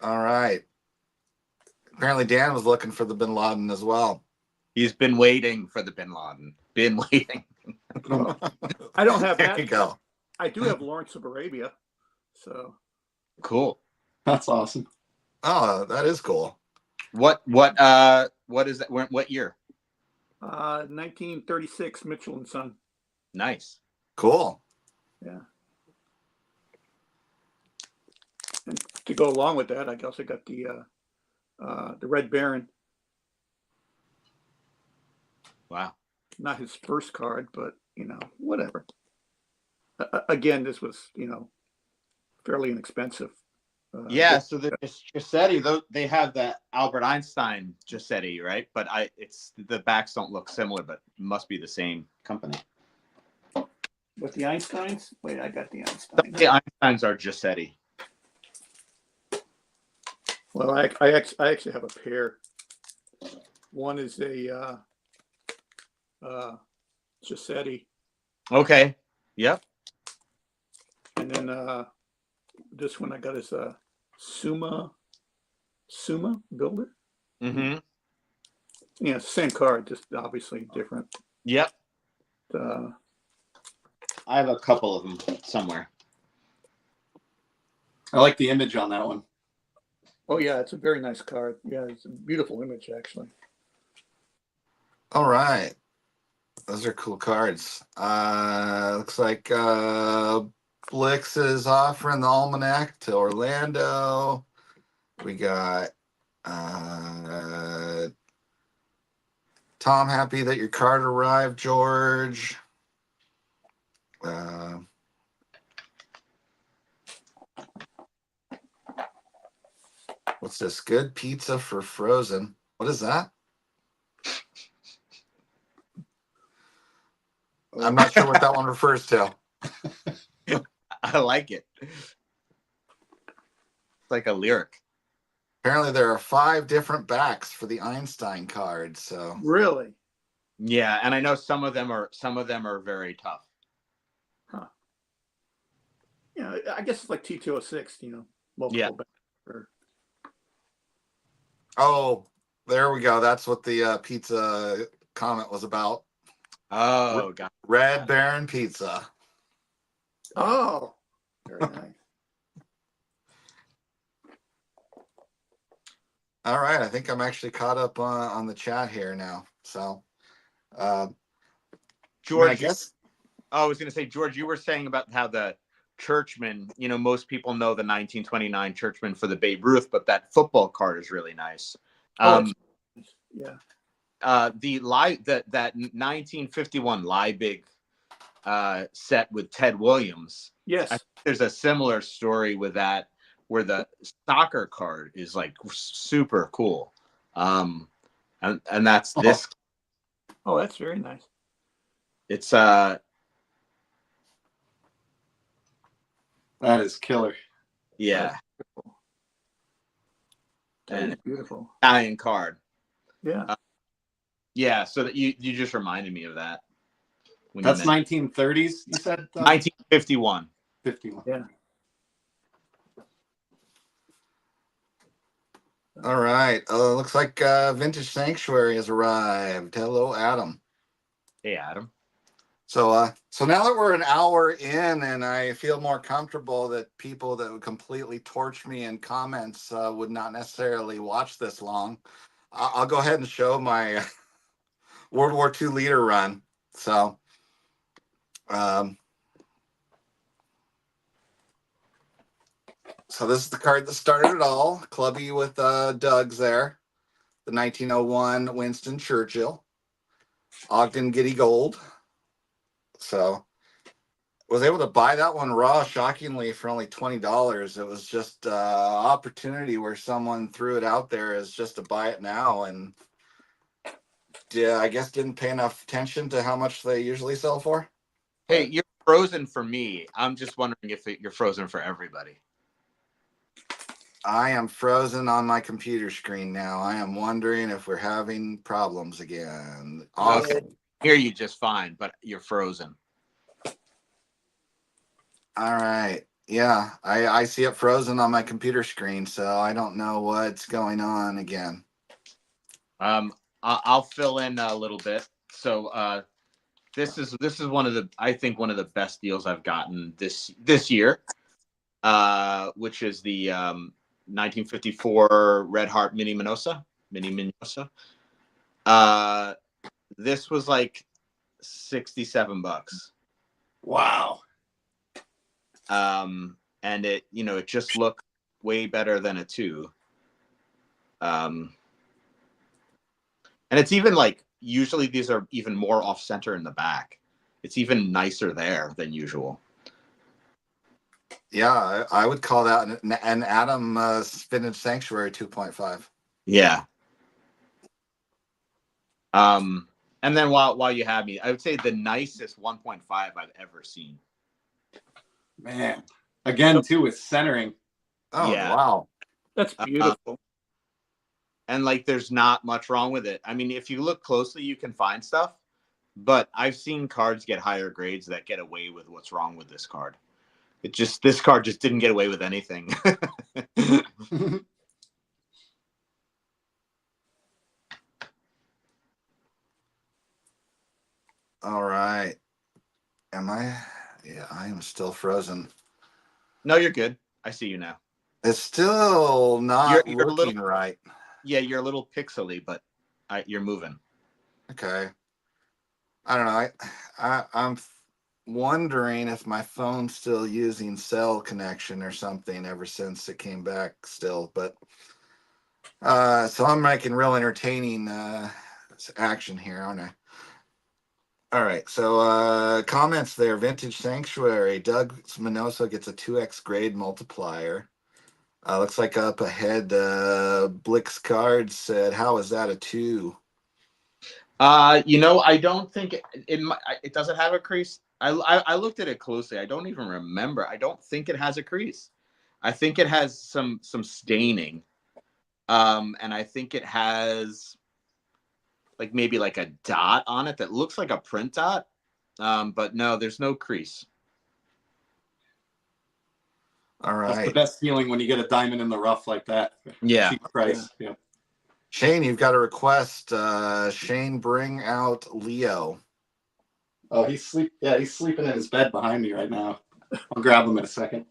All right. Apparently, Dan was looking for the Bin Laden as well. He's been waiting for the Bin Laden. Been waiting. I don't have There that. you go. I do have Lawrence of Arabia. So Cool. That's awesome. Oh, that is cool. What is that? What year? 1936, Mitchell and Son. Nice. Cool. Yeah. And to go along with that, I also got the Red Baron. Wow. Not his first card, but whatever. Again, this was fairly inexpensive. Yeah, so the Giuseppe, though, they have the Albert Einstein Giuseppe, right? But the backs don't look similar, but must be the same company. With the Einsteins? Wait, I got the Einstein. The Einsteins are Giuseppe. Well, I actually have a pair. One is a Giuseppe, Okay. Yep. and then this one I got is a Suma Builder. Mm-hmm. Yeah, it's the same card, just obviously different. Yep. I have a couple of them somewhere. I like the image on that one. Oh yeah, it's a very nice card. Yeah, it's a beautiful image actually. All right. Those are cool cards. Looks like Blix is offering the Almanac to Orlando. We got Tom, happy that your card arrived, George. What's this? Good pizza for frozen. What is that? I'm not sure what that one refers to. I like it. It's like a lyric. Apparently, there are 5 different backs for the Einstein card. So Really? Yeah, and I know some of them are very tough. Huh. Yeah, I guess it's like T206, multiple Yeah. or... Oh, there we go. That's what the pizza comment was about. Oh, got Red Baron Pizza. Oh, very nice. All right, I think I'm actually caught up on the chat here now. So, George, I guess. I was going to say, George, you were saying about how the Churchman, most people know the 1929 Churchman for the Babe Ruth, but that football card is really nice. Yeah. That 1951 Liebig set with Ted Williams. Yes. I think there's a similar story with that, where the soccer card is like super cool. And that's this. Oh, that's very nice. It's That is killer. yeah. That And is beautiful. Italian card. Yeah. Yeah, so that you just reminded me of that. That's 1930s, you said? 1951. 51. Yeah. All right. Looks like Vintage Sanctuary has arrived. Hello, Adam. Hey, Adam. So now that we're an hour in, and I feel more comfortable that people that would completely torch me in comments would not necessarily watch this long, I'll go ahead and show my World War II leader run. So, so this is the card that started it all. Clubby with Doug's there. The 1901 Winston Churchill. Ogden Giddy Gold. So was able to buy that one raw, shockingly, for only $20. It was just opportunity where someone threw it out there as just to buy it now, and I guess didn't pay enough attention to how much they usually sell for. Hey, you're frozen for me. I'm just wondering if you're frozen for everybody. I am frozen on my computer screen now. I am wondering if we're having problems again. Awesome. Okay. I hear you just fine, but you're frozen. All right. Yeah, I see it frozen on my computer screen, so I don't know what's going on again. I'll fill in a little bit. So this is one of the best deals I've gotten this year, which is the 1954 Red Heart Mini Minosa. This was like $67. Wow. And it just looked way better than a 2. And it's even like, usually these are even more off center in the back. It's even nicer there than usual. Yeah, I would call that an Adam Vintage Sanctuary 2.5. Yeah. And then while you have me, I would say the nicest 1.5 I've ever seen. Man. Again, too, with centering. Oh, Yeah. wow. That's beautiful. And like, there's not much wrong with it. I mean, if you look closely, you can find stuff, but I've seen cards get higher grades that get away with what's wrong with this card. This card just didn't get away with anything. All right. Am I? Yeah, I am still frozen. No, you're good. I see you now. It's still not You're looking right. Yeah, you're a little pixely, but you're moving. Okay. I don't know. I'm wondering if my phone's still using cell connection or something ever since it came back still. But so I'm making real entertaining action here, aren't I? All right. So comments there. Vintage Sanctuary. Doug Minoso gets a 2x grade multiplier. Looks like up ahead, Blix Cards said, "How is that a 2?" I don't think it doesn't have a crease. I looked at it closely. I don't even remember. I don't think it has a crease. I think it has some staining, and I think it has like maybe like a dot on it that looks like a print dot, but no, there's no crease. All That's the right. best feeling when you get a diamond in the rough like that. Yeah. Cheap price. Yeah. Shane, you've got a request. Shane, bring out Leo. Oh, he's sleeping in his bed behind me right now. I'll grab him in a second.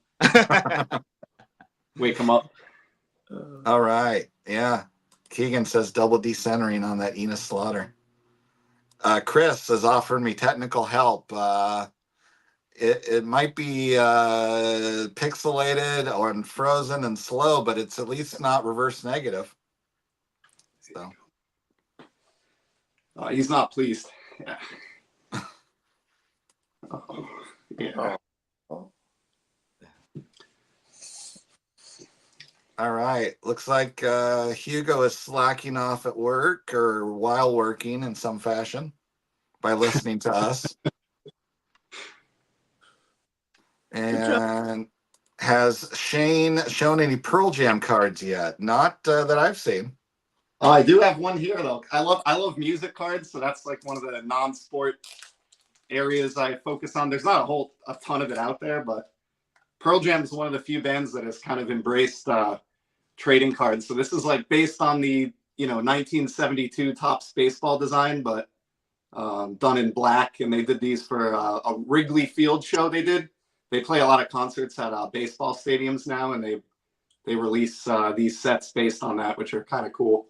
Wake him up. All right. Yeah. Keegan says double decentering on that Enos Slaughter. Chris has offered me technical help. It might be pixelated or frozen and slow, but it's at least not reverse negative. So He's not pleased. Yeah. Yeah. all right. Looks like Hugo is slacking off at work or while working in some fashion by listening to us. And has Shane shown any Pearl Jam cards yet? Not that I've seen. I do have one here though. I love music cards, so that's like one of the non-sport areas I focus on. There's not a ton of it out there, but Pearl Jam is one of the few bands that has kind of embraced trading cards. So this is like based on the 1972 Topps baseball design, but done in black. And they did these for a Wrigley Field show. They play a lot of concerts at baseball stadiums now, and they release these sets based on that, which are kind of cool.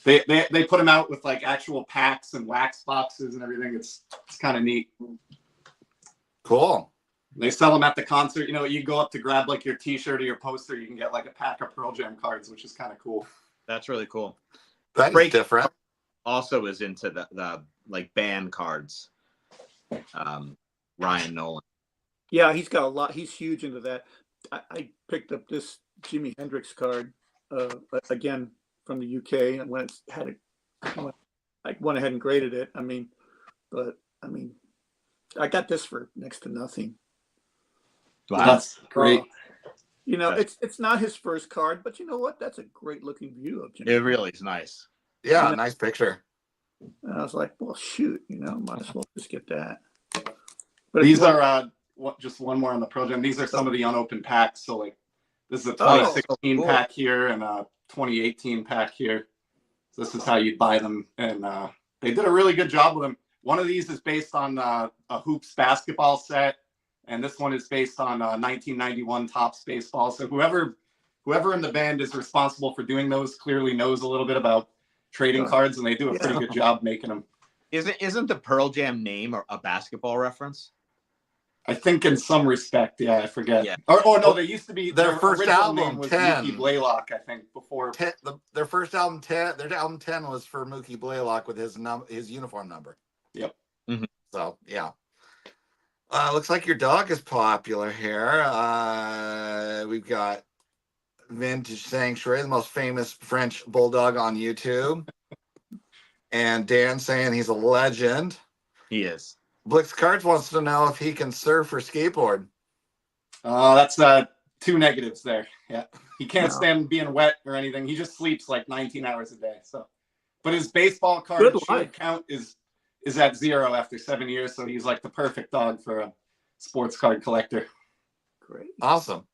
They put them out with like actual packs and wax boxes and everything. It's kind of neat. Cool. They sell them at the concert. You go up to grab like your T-shirt or your poster, you can get like a pack of Pearl Jam cards, which is kind of cool. That's really cool. That is different. Also is into the like band cards. Ryan Nolan. Yeah, he's got a lot. He's huge into that. I picked up this Jimi Hendrix card again from the UK, and when I went ahead and graded it. I got this for next to nothing. Wow. That's great. It's not his first card, but you know what? That's a great looking view of Jimi. It really is nice. Yeah, nice picture. And I was like, well, shoot, might as well just get that. But these are just one more on the Pearl Jam. These are some of the unopened packs. So like this is a 2016 cool. pack here and a 2018 pack here. So this is how you'd buy them, and they did a really good job with them. One of these is based on a hoops basketball set, and this one is based on 1991 Topps baseball. So whoever in the band is responsible for doing those clearly knows a little bit about trading cards, and they do a pretty good job making them. Isn't the Pearl Jam name a basketball reference? I think in some respect, yeah, I forget. Yeah. Or no, they used to be their first album name was 10. Mookie Blaylock, I think, before Their first album 10. Their album 10 was for Mookie Blaylock with his uniform number. Yep. Mm-hmm. So yeah. Looks like your dog is popular here. We've got Vintage Sanctuary, the most famous French bulldog on YouTube. And Dan saying he's a legend. He is. Blix Cards wants to know if he can surf or skateboard. That's 2 negatives there. Yeah. He can't stand being wet or anything. He just sleeps like 19 hours a day. So, but his baseball card count is at 0 after 7 years. So he's like the perfect dog for a sports card collector. Great. Awesome.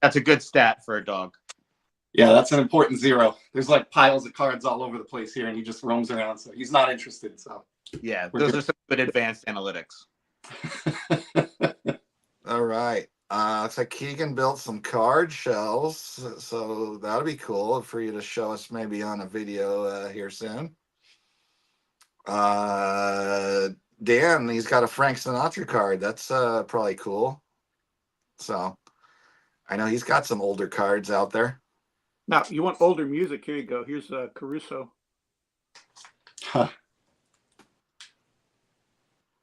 That's a good stat for a dog. Yeah, that's an important 0. There's like piles of cards all over the place here, and he just roams around. So he's not interested. So yeah, those are some good advanced analytics. All right. Looks like Keegan built some card shells, so that'll be cool for you to show us maybe on a video here soon. Dan, he's got a Frank Sinatra card. That's probably cool. So I know he's got some older cards out there. Now, you want older music? Here you go. Here's Caruso. Huh.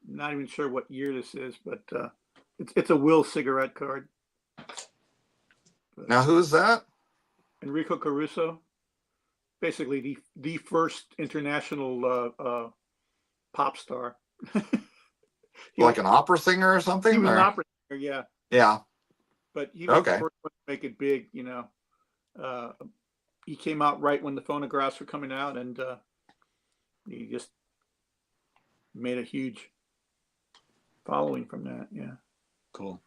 Not even sure what year this is, but it's a Will cigarette card. Now, who's that? Enrico Caruso, basically the first international pop star. Like an opera singer or something? He was or? an opera singer, yeah. Yeah. But he was the Okay. first one to make it big, he came out right when the phonographs were coming out, and he just made a huge following from that. Yeah. Cool.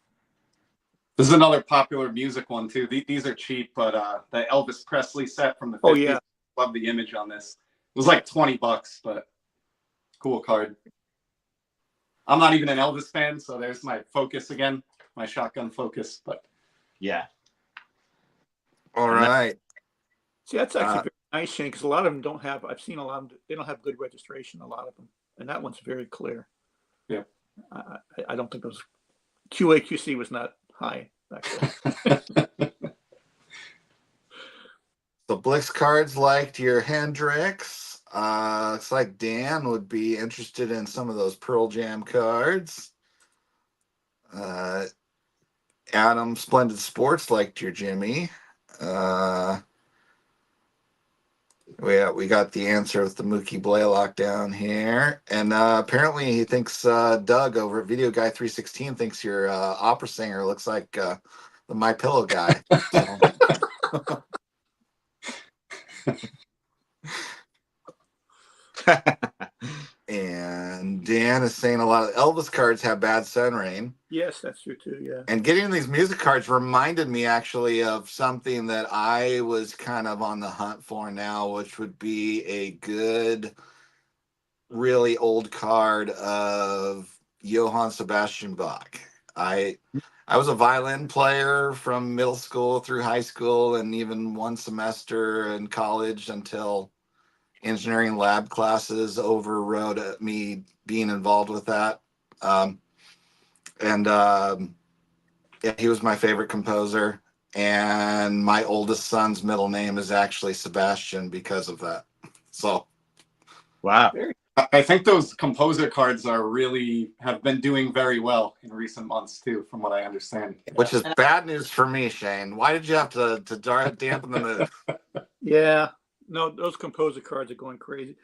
This is another popular music one too. These are cheap, but the Elvis Presley set from the 50s. Oh, yeah. Love the image on this. It was like $20, but cool card. I'm not even an Elvis fan, so there's my focus again, my shotgun focus. But Yeah. All right. See, that's actually very nice, Shane, because a lot of them don't have. I've seen a lot of them. They don't have good registration. A lot of them, and that one's very clear. Yeah. I don't think those QAQC was not high back then. So Blix cards liked your Hendrix. Looks like Dan would be interested in some of those Pearl Jam cards. Adam Splendid Sports liked your Jimmy. We got the answer with the Mookie Blaylock down here. And apparently he thinks Doug over at Video Guy 316 thinks your opera singer looks like the My Pillow guy. So. And Dan is saying a lot of Elvis cards have bad sun rain. Yes, that's true too. Yeah. And getting these music cards reminded me actually of something that I was kind of on the hunt for now, which would be a good, really old card of Johann Sebastian Bach. I was a violin player from middle school through high school and even one semester in college until engineering lab classes overrode me being involved with that. Yeah, he was my favorite composer. And my oldest son's middle name is actually Sebastian because of that. So, Wow. I think those composer cards have been doing very well in recent months too, from what I understand. which is bad news for me, Shane. Why did you have to dampen the mood? Yeah. No, those composer cards are going crazy.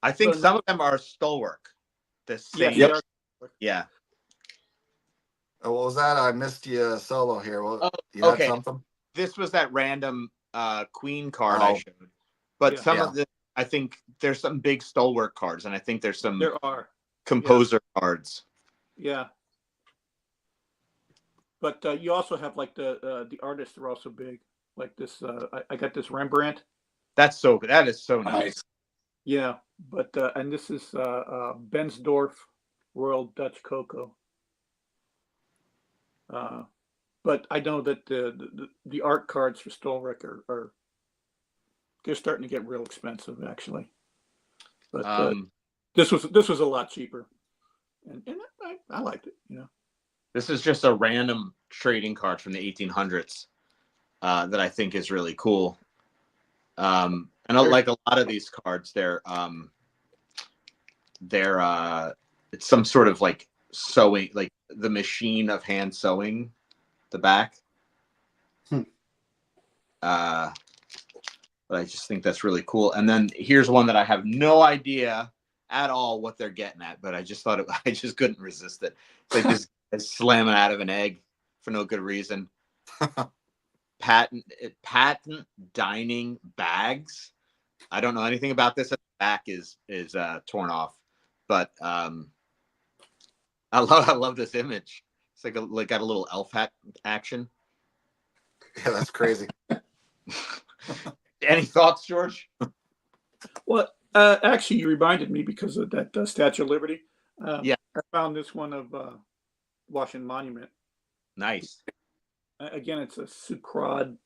I think So some of them are Stolwork. The same. Yes, they are. Yeah. Oh, what was that? I missed you solo here. Well, Oh, you had okay. something? This was that random Queen card Oh. I showed. But Yeah. some of the, I think there's some big Stolwork cards, and I think there's some There are. composer cards. Yeah. But you also have like the artists are also big. Like this, I got this Rembrandt. That's so good. That is so nice. Nice. Yeah, but and this is Bensdorf Royal Dutch Cocoa. But I know that the art cards for Stolrich are they're starting to get real expensive actually. But this was a lot cheaper, and I liked it. You know, This is just a random trading card from the 1800s that I think is really cool. And like a lot of these cards, it's some sort of like sewing, like the machine of hand sewing the back. But I just think that's really cool. And then here's one that I have no idea at all what they're getting at, but I just thought I just couldn't resist it. It's like this is slamming out of an egg for no good reason. Patent dining bags. I don't know anything about this. The back is torn off, but I love this image. It's like got a little elf hat action. Yeah, that's crazy. Any thoughts, George? well, actually, you reminded me because of that Statue of Liberty. Yeah, I found this one of Washington Monument. nice. Again, it's a sucrade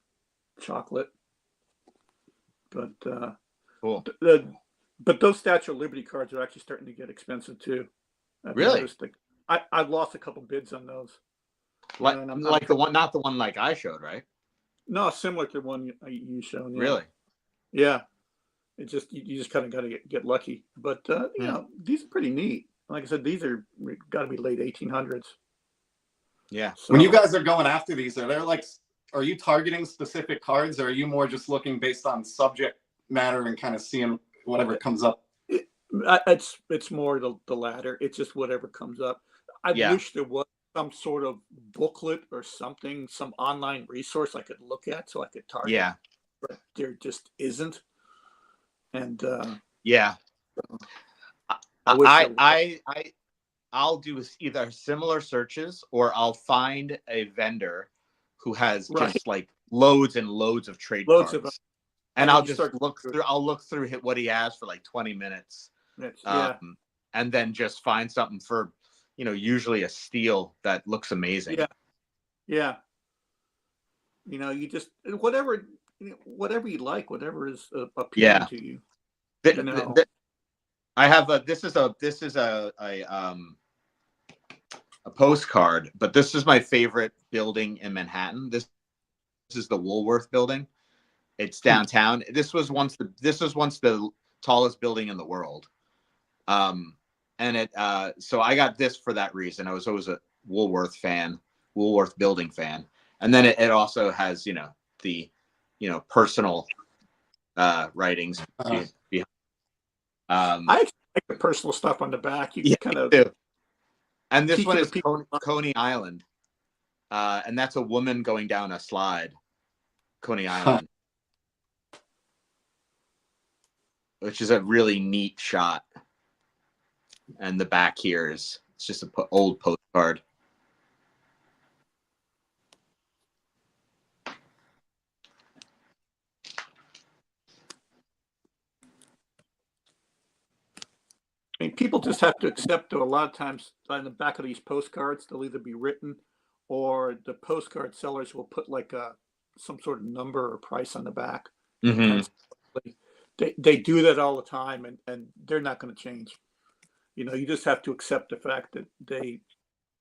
chocolate, but Cool. But those Statue of Liberty cards are actually starting to get expensive too. I've Really? noticed that I've lost a couple bids on those. You Like know, and I'm like the one, not the one like I showed, right? no, similar to the one you shown. Yeah. Really? Yeah. It just you just kind of got to get lucky. But you Hmm. know, these are pretty neat. Like I said, these are got to be late 1800s. Yeah. So, When you guys are going after these, are you targeting specific cards, or are you more just looking based on subject matter and kind of seeing whatever comes up? it's more the latter. It's just whatever comes up. I Yeah. wish there was some sort of booklet or something, some online resource I could look at so I could target. Yeah. But there just isn't. And Yeah. I'll do either similar searches, or I'll find a vendor who has Right. just like loads and loads of trade Loads cards. of- and and I'll you just start look through. I'll look through what he has for like 20 minutes, yeah. and then just find something for, usually a steal that looks amazing. Yeah. Yeah. You know, you just whatever you like, whatever is appealing Yeah. to you. Th- You know. I have this is a postcard, but this is my favorite building in Manhattan. This is the Woolworth building. It's downtown. This was once the tallest building in the world. And it so I got this for that reason. I was always a Woolworth building fan. And then it also has, the personal writings behind. I actually like the personal stuff on the back. You Yeah, kind of too. And this peek one in is the people- Coney Island. And that's a woman going down a slide. Coney Island. Which is a really neat shot. And the back here it's just an old postcard. I mean, people just have to accept, though, a lot of times on the back of these postcards, they'll either be written or the postcard sellers will put like some sort of number or price on the back. Mm-hmm. They do that all the time, and they're not going to change. You know, you just have to accept the fact that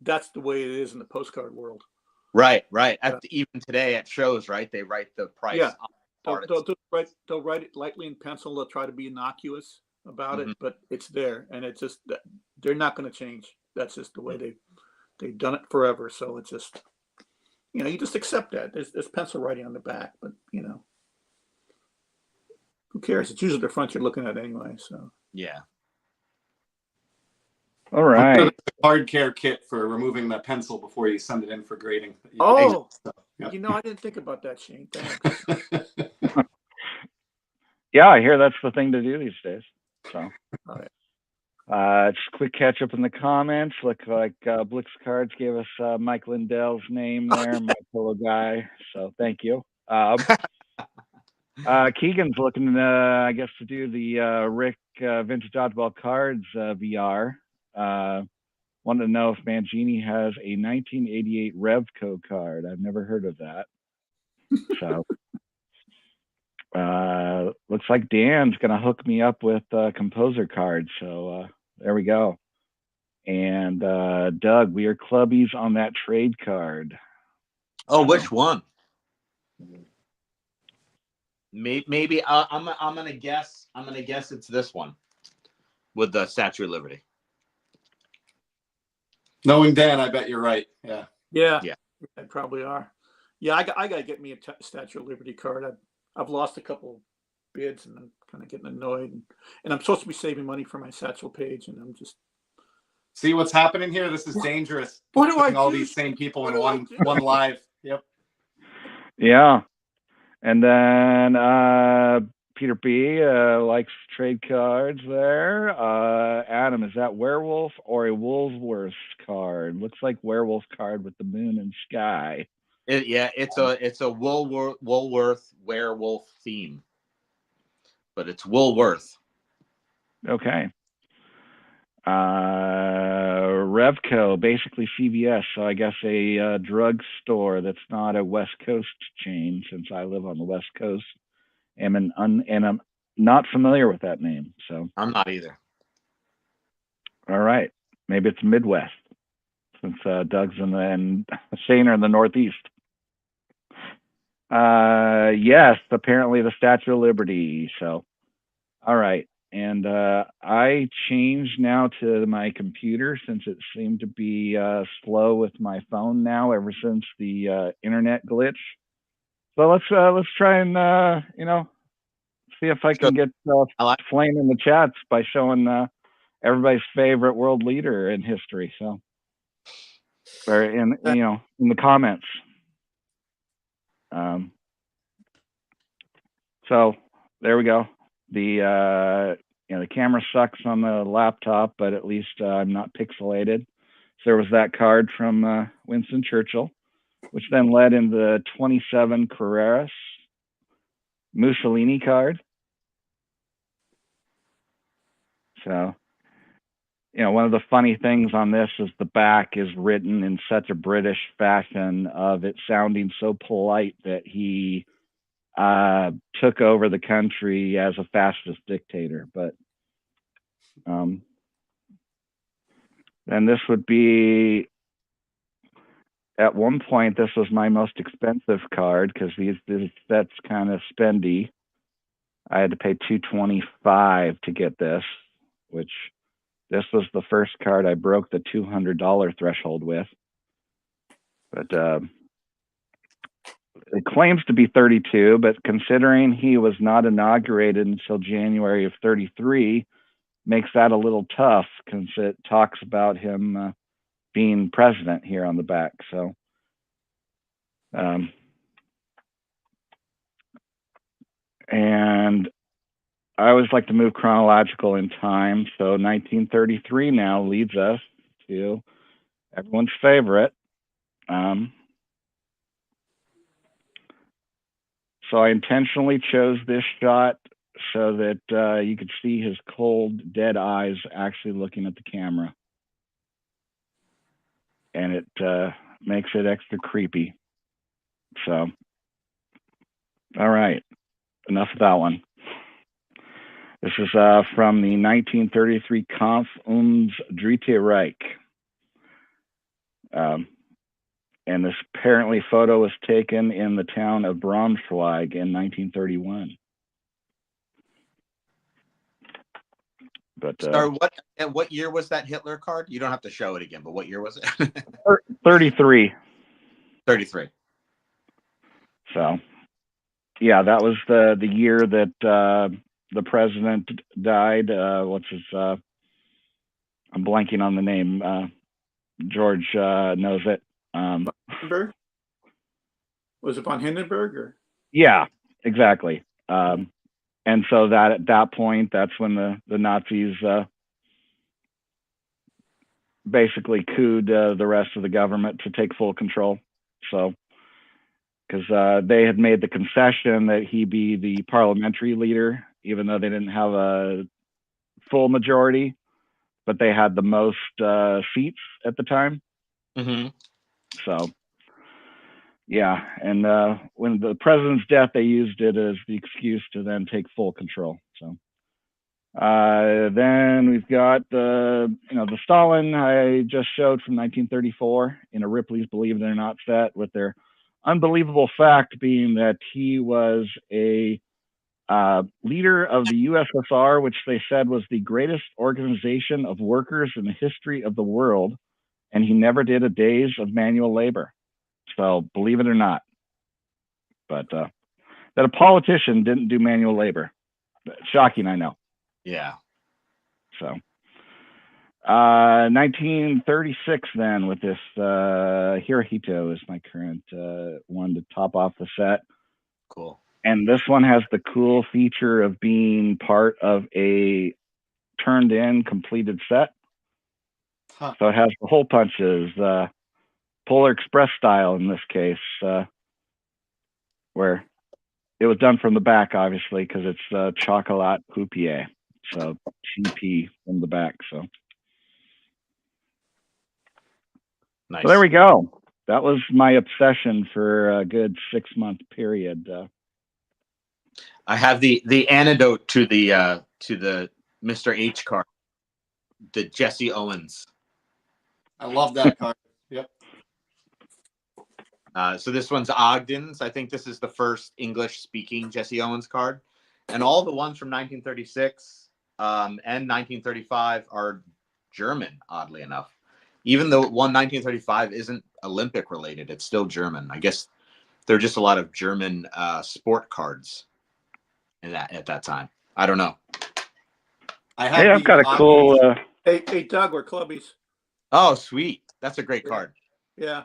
that's the way it is in the postcard world. Right. Even today at shows, right? They write the price. Yeah. On They'll write it lightly in pencil. They'll try to be innocuous about Mhm. it, but it's there, and it's just they're not going to change. That's just the way they've done it forever. So it's just, you just accept that. There's pencil writing on the back, but who cares? It's usually the front you're looking at anyway. So Yeah. All right. Hard care kit for removing the pencil before you send it in for grading. Oh, Yeah. I didn't think about that, Shane. Thanks. Yeah, I hear that's the thing to do these days. So, All right. just quick catch up in the comments. Look like Blix Cards gave us Mike Lindell's name there, my fellow guy. So thank you. Keegan's looking, I guess, to do the Rick Vintage Dodgeball Cards VR. Wanted to know if Mangini has a 1988 Revco card. I've never heard of that. So looks like Dan's gonna hook me up with composer cards. So there we go. And Doug, we are clubbies on that trade card. Oh, which one? Maybe I'm gonna guess. I'm gonna guess it's this one with the Statue of Liberty. Knowing Dan, I bet you're right. Yeah. Yeah. Yeah. They probably are. Yeah, I got to get me a Statue of Liberty card. I've lost a couple bids, and I'm kind of getting annoyed. And I'm supposed to be saving money for my Satchel page, and I'm just. See what's happening here? This is dangerous. What do I Putting all do? these same people What in do I one do? live. Yep. Yeah. And then Peter B likes trade cards there. Adam, is that werewolf or a Woolworth card? Looks like werewolf card with the moon and sky. It's a Woolworth werewolf theme, but it's Woolworth. Okay. Revco, basically CVS, so I guess a drug store that's not a West Coast chain, since I live on the West Coast. I'm not familiar with that name. So, I'm not either. all right, maybe it's Midwest, since Doug's and Shane are in the Northeast. Yes, apparently the Statue of Liberty. So, all right. And I changed now to my computer since it seemed to be slow with my phone now ever since the internet glitch. So let's try and see if I So can get I like flame in the chats by showing everybody's favorite world leader in history. So, or in in the comments. So there we go. The the camera sucks on the laptop, but at least I'm not pixelated. So there was that card from Winston Churchill, which then led into the 27 Carreras Mussolini card. So, one of the funny things on this is the back is written in such a British fashion of it sounding so polite that he took over the country as a fascist dictator. But and this would be, at one point, this was my most expensive card because this set's kind of spendy. I had to pay $225 to get this, which this was the first card I broke the $200 threshold with. But it claims to be 32, but considering he was not inaugurated until January of 33, makes that a little tough because it talks about him being president here on the back. So, and I always like to move chronological in time. So 1933 now leads us to everyone's favorite. So I intentionally chose this shot so that you could see his cold, dead eyes actually looking at the camera. And it makes it extra creepy. So, all right, enough of that one. This is from the 1933 Kampf ums Dritte Reich. And this apparently photo was taken in the town of Braunschweig in 1931. But So what year was that Hitler card? You don't have to show it again, but what year was it? 33. 33. So, yeah, that was the year that the president died. What's his? I'm blanking on the name. George knows it. Hindenburg? Was it von Hindenburg or? Yeah, exactly. And so that at that point, that's when the Nazis basically couped the rest of the government to take full control. So, because they had made the concession that he be the parliamentary leader, even though they didn't have a full majority, but they had the most seats at the time. Mm-hmm. So, yeah. And when the president's death, they used it as the excuse to then take full control. So, then we've got the Stalin I just showed from 1934 in a Ripley's Believe It or Not set, with their unbelievable fact being that he was a leader of the USSR, which they said was the greatest organization of workers in the history of the world, and he never did a days of manual labor. So believe it or not, but that a politician didn't do manual labor. Shocking, I know. Yeah. So 1936 then, with this Hirohito is my current one to top off the set. Cool. And this one has the cool feature of being part of a turned in completed set. Huh. So it has the hole punches, Polar Express style in this case, where it was done from the back, obviously, because it's Chocolat Coupier. So CP from the back. So. Nice. So there we go. That was my obsession for a good 6-month period. I have the antidote to the Mr. H card, the Jesse Owens. I love that card. Yep. So this one's Ogden's. I think this is the first English-speaking Jesse Owens card, and all the ones from 1936 and 1935 are German. Oddly enough, even though 1935 isn't Olympic related, it's still German. I guess there are just a lot of German sport cards at that time. I don't know. Hey, I've got a cool. Hey, Doug, we're clubbies. Oh, sweet! That's a great card. Yeah.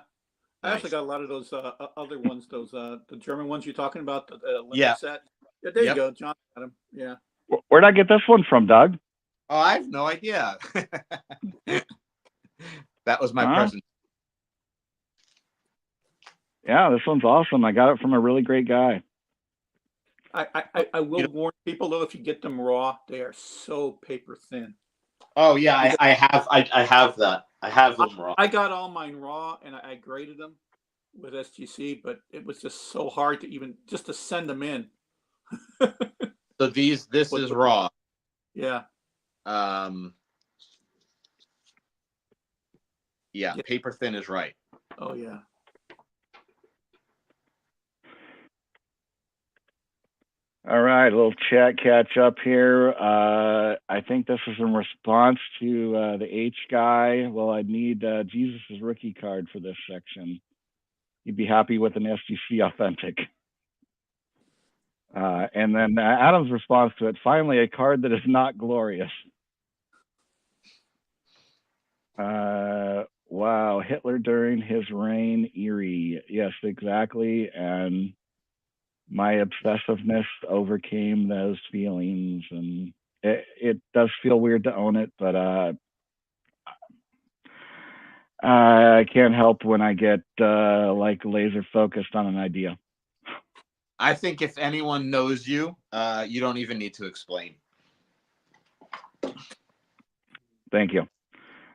I Nice. actually got a lot of those other ones, those the German ones you're talking about, the Olympic set. Yeah, there you go, John got them. Yeah. Where'd I get this one from, Doug? Oh, I have no idea. That was my present. Yeah, this one's awesome. I got it from a really great guy. I will warn people though, if you get them raw, they are so paper thin. Oh yeah, I have that. I have them raw. I got all mine raw, and I graded them with SGC, but it was just so hard to even just to send them in. So this is raw. Yeah. Yeah, paper thin is right. Oh yeah. All right, a little chat catch up here. I think this is in response to the H guy. Well, I'd need Jesus' rookie card for this section. You'd be happy with an SGC authentic. And then Adam's response to it, finally, a card that is not glorious. Wow, Hitler during his reign, eerie. Yes, exactly. And my obsessiveness overcame those feelings, and it does feel weird to own it, but I can't help when I get like laser focused on an idea. I think if anyone knows you, you don't even need to explain. Thank you.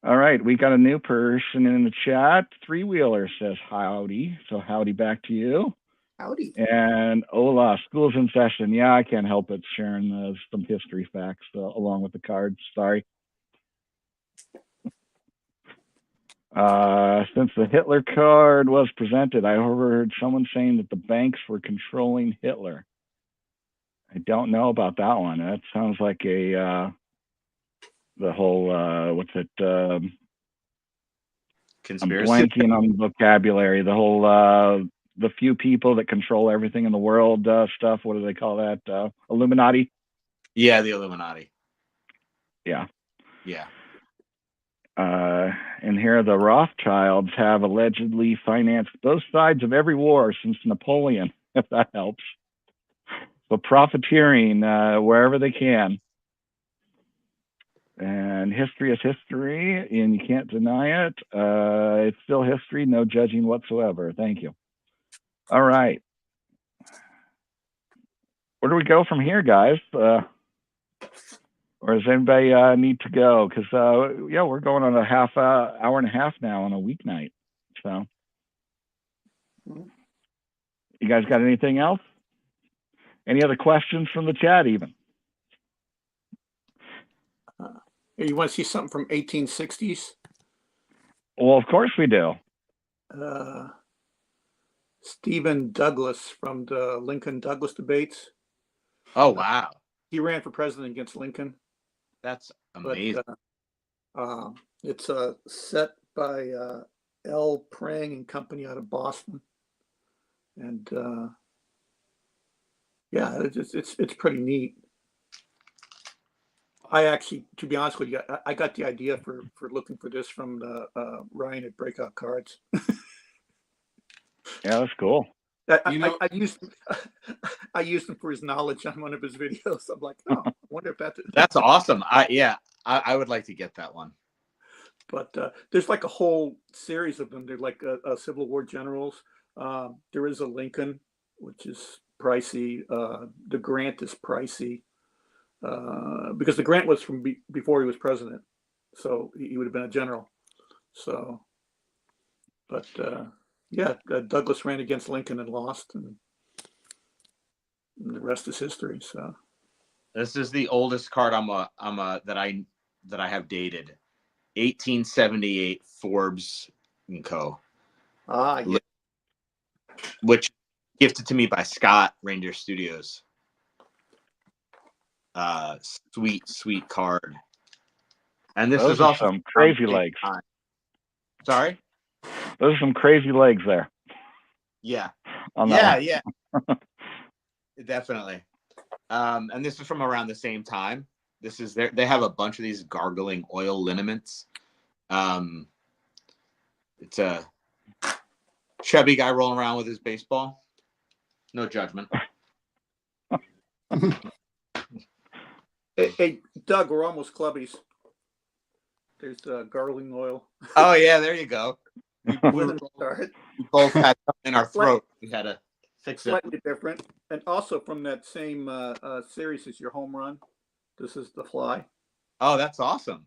All right, we got a new person in the chat. Three Wheeler says howdy, so howdy back to you. Howdy. And Ola, school's in session. Yeah, I can't help it sharing some history facts along with the cards. Sorry. Since the Hitler card was presented, I overheard someone saying that the banks were controlling Hitler. I don't know about that one. That sounds like the whole what's it? Conspiracy. I'm blanking on the vocabulary. The whole the few people that control everything in the world stuff. What do they call that? Illuminati. Yeah, the Illuminati. Yeah. Yeah. And here the Rothschilds have allegedly financed both sides of every war since Napoleon, if that helps. So profiteering wherever they can. And history is history, and you can't deny it. It's still history, no judging whatsoever. Thank you. All right. Where do we go from here, guys? Or does anybody need to go? Because, yeah, we're going on a hour and a half now on a weeknight. So, you guys got anything else? Any other questions from the chat, even? Hey, you want to see something from 1860s? Well, of course we do. Stephen Douglas from the Lincoln-Douglas debates. Oh, wow. He ran for president against Lincoln. That's amazing. But, it's a set by L. Prang and Company out of Boston. And yeah, it's pretty neat. I actually, to be honest with you, I got the idea for looking for this from the Ryan at Breakout Cards. Yeah, that's cool. I used him for his knowledge on one of his videos. I'm like, oh, I wonder if that's awesome. I would like to get that one. But there's like a whole series of them. They're like Civil War generals. There is a Lincoln, which is pricey. The Grant is pricey. Because the Grant was from before he was president, so he would have been a general. So, but yeah, Douglas ran against Lincoln and lost, and And the rest is history. So This is the oldest card that I have dated. 1878 Forbes and Co. yeah. Which gifted to me by Scott, Reindeer Studios. Sweet card. And this Those is are also some crazy legs. Sorry? Those are some crazy legs there. Yeah. On that Yeah. Definitely. And this is from around the same time. This is they have a bunch of these gargling oil lineaments. It's a chubby guy rolling around with his baseball. No judgment. Hey, Doug, we're almost clubbies. There's gargling oil. Oh yeah, there you go. We Women both had something in our throat. We had to fix it. Slightly different, and also from that same series as your home run. This is the fly. Oh, that's awesome.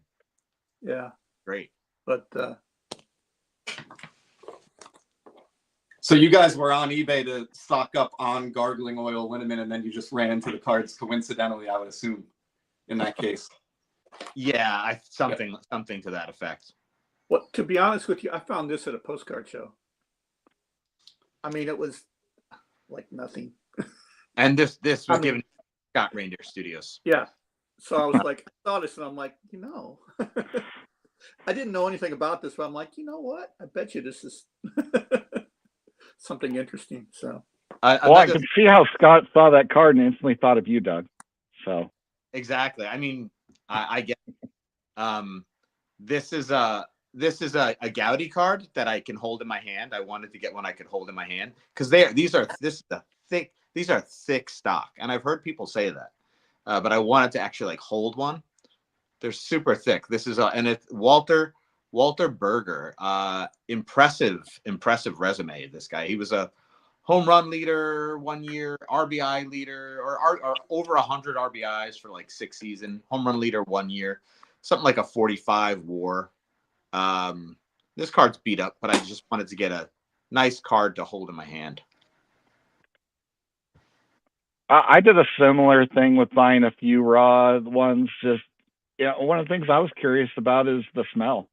Yeah, great. But So you guys were on eBay to stock up on gargling oil liniment, and then you just ran into the cards coincidentally, I would assume, in that case. Yeah, something to that effect. well, to be honest with you, I found this at a postcard show. I mean, it was like nothing. And this was given to Scott Reindeer Studios. Yeah. So I was like, I saw this and I'm like, I didn't know anything about this, but I'm like, you know what? I bet you this is something interesting. So I could see how Scott saw that card and instantly thought of you, Doug. So exactly. I mean, I get this is a Gaudy card that I can hold in my hand. I wanted to get one I could hold in my hand because these are thick stock, and I've heard people say that, but I wanted to actually like hold one. They're super thick. This is and it's Walter Berger. Impressive resume. This guy. He was a home run leader 1 year, RBI leader, or over 100 RBIs for like 6 seasons. Home run leader 1 year, something like a 45 WAR. This card's beat up, but I just wanted to get a nice card to hold in my hand. I did a similar thing with buying a few raw ones. Just one of the things I was curious about is the smell.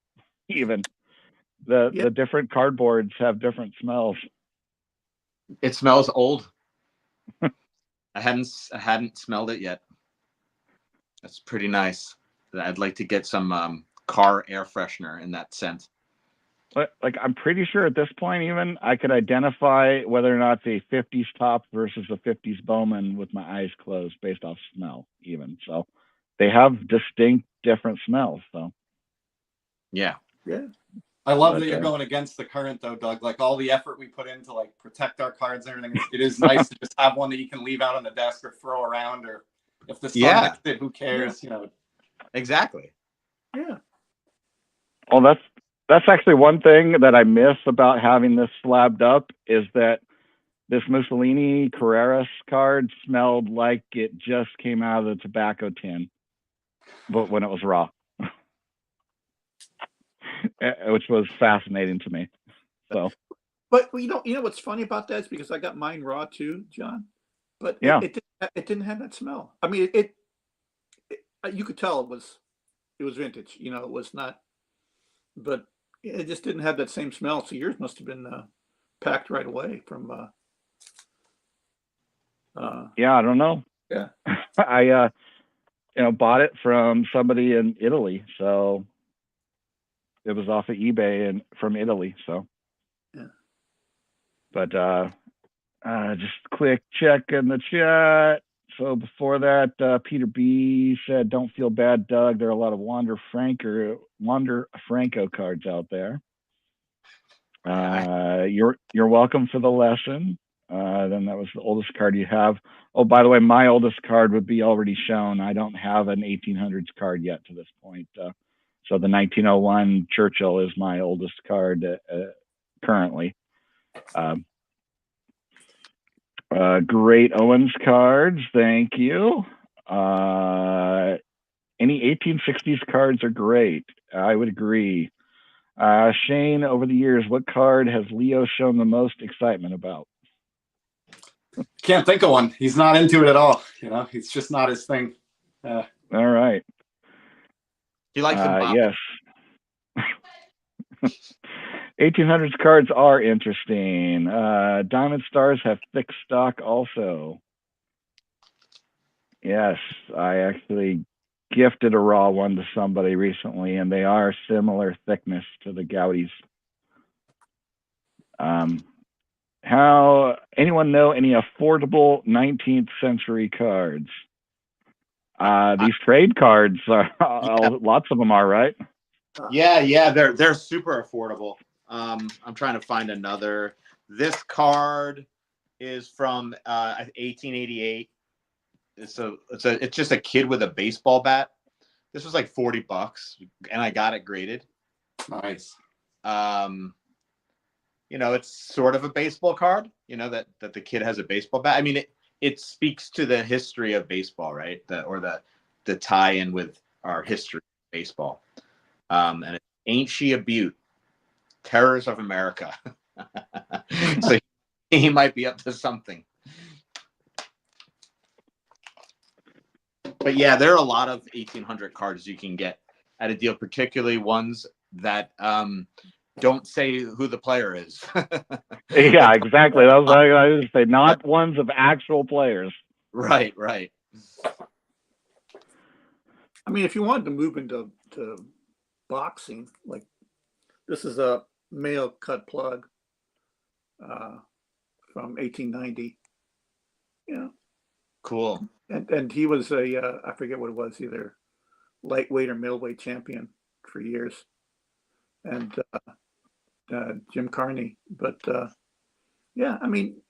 Even the different cardboards have different smells. It smells old. I hadn't smelled it yet. That's pretty nice. I'd like to get some car air freshener in that scent. Like I'm pretty sure at this point even I could identify whether or not it's a 50s top versus a 50s Bowman with my eyes closed based off smell even. So they have distinct different smells. So yeah. I love that you're going against the current though, Doug. Like all the effort we put in to like protect our cards and everything. It is nice to just have one that you can leave out on the desk or throw around, or if the sun hits it, who cares? Exactly. Yeah. Well, that's actually one thing that I miss about having this slabbed up is that this Mussolini Carreras card smelled like it just came out of the tobacco tin, but when it was raw, which was fascinating to me. So, but you know what's funny about that is because I got mine raw too, John. But it didn't have that smell. I mean, it you could tell it was vintage. It was not, but it just didn't have that same smell. So yours must have been packed right away from. I don't know. Yeah, I bought it from somebody in Italy, so it was off of eBay and from Italy. So, but just quick check in the chat. So before that, Peter B said, "Don't feel bad, Doug. There are a lot of Wander Franco cards out there. You're welcome for the lesson." Then that was the oldest card you have. Oh, by the way, my oldest card would be already shown. I don't have an 1800s card yet to this point. So the 1901 Churchill is my oldest card currently. Great Owens cards, thank you. Any 1860s cards are great. I would agree. Shane, over the years, what card has Leo shown the most excitement about? Can't think of one. He's not into it at all. You know, it's just not his thing. All right. He likes them. Yes. 1800s cards are interesting. Diamond Stars have thick stock also. Yes, I actually gifted a raw one to somebody recently, and they are similar thickness to the Gaudies. How anyone know any affordable 19th century cards? These trade cards are lots of them are, right? Yeah, they're super affordable. I'm trying to find another. This card is from 1888. It's just a kid with a baseball bat. This was like $40, and I got it graded. Nice. You know, it's sort of a baseball card. You know that the kid has a baseball bat. I mean, it speaks to the history of baseball, right? The tie-in with our history of baseball. And Ain't She a Beaut? Terrors of America. So he might be up to something. But yeah, there are a lot of 1800 cards you can get at a deal, particularly ones that don't say who the player is. Yeah, exactly. That was what I was say. Not ones of actual players. Right. I mean, if you wanted to move into boxing, like this is a male cut plug from 1890. Yeah. Cool. And he was a I forget what it was, either lightweight or middleweight champion for years. And Jim Carney. But yeah, I mean,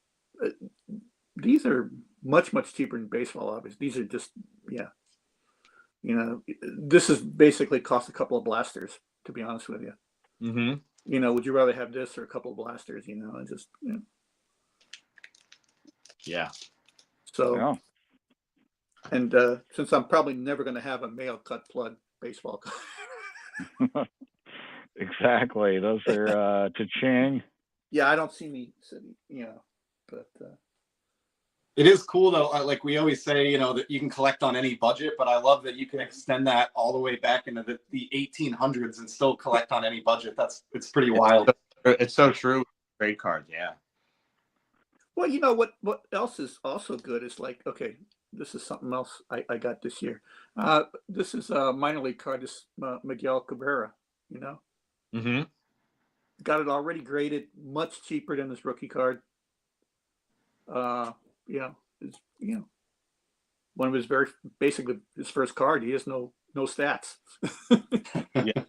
these are much cheaper than baseball. Obviously, these are just you know, this is basically cost a couple of blasters, to be honest with you. Mm-hmm. You know, would you rather have this or a couple of blasters? You know, and just Yeah. So, Yeah. and since I'm probably never going to have a male cut plug baseball card. Exactly. Those are cha-ching. Yeah, I don't see me, but It is cool though. Like we always say, you know, that you can collect on any budget, but I love that you can extend that all the way back into the 1800s and still collect on any budget. It's pretty wild. It's so true. Trade cards, yeah. Well, you know what else is also good is like, okay, this is something else I got this year. This is a minor league card, this Miguel Cabrera, you know. Mm-hmm. Got it already graded, much cheaper than his rookie card. It's, one of his basically his first card. He has no stats. Yeah.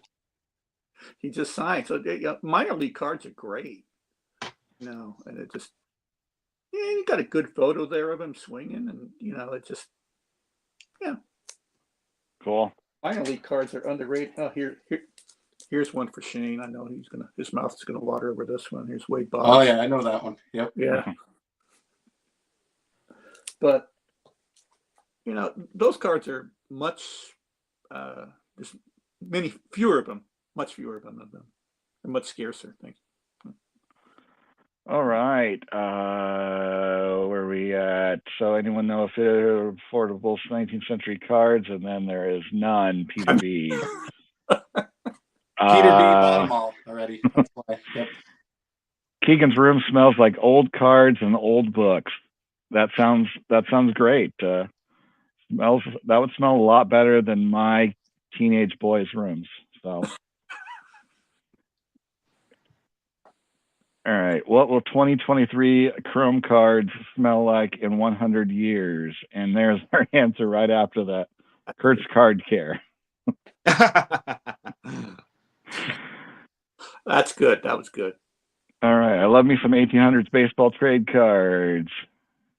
He just signed. So minor league cards are great. And it just, you got a good photo there of him swinging, and it just, Cool. minor league cards are underrated. Oh, here's one for Shane. I know his mouth is gonna water over this one. Here's Wade Boggs. Oh yeah, I know that one. Yep. Yeah. But those cards are much there's fewer of them, much fewer of them, and much scarcer. Thanks. All right. Where are we at? So anyone know if they're affordable 19th century cards? And then there is none. Peter B. Peter B bought them all already. That's why. Yep. Keegan's room smells like old cards and old books. That sounds great. That would smell a lot better than my teenage boys' rooms. So. All right. What will 2023 Chrome cards smell like in 100 years? And there's our answer right after that. Kurt's Card Care. That's good. That was good. All right. I love me some 1800s baseball trade cards.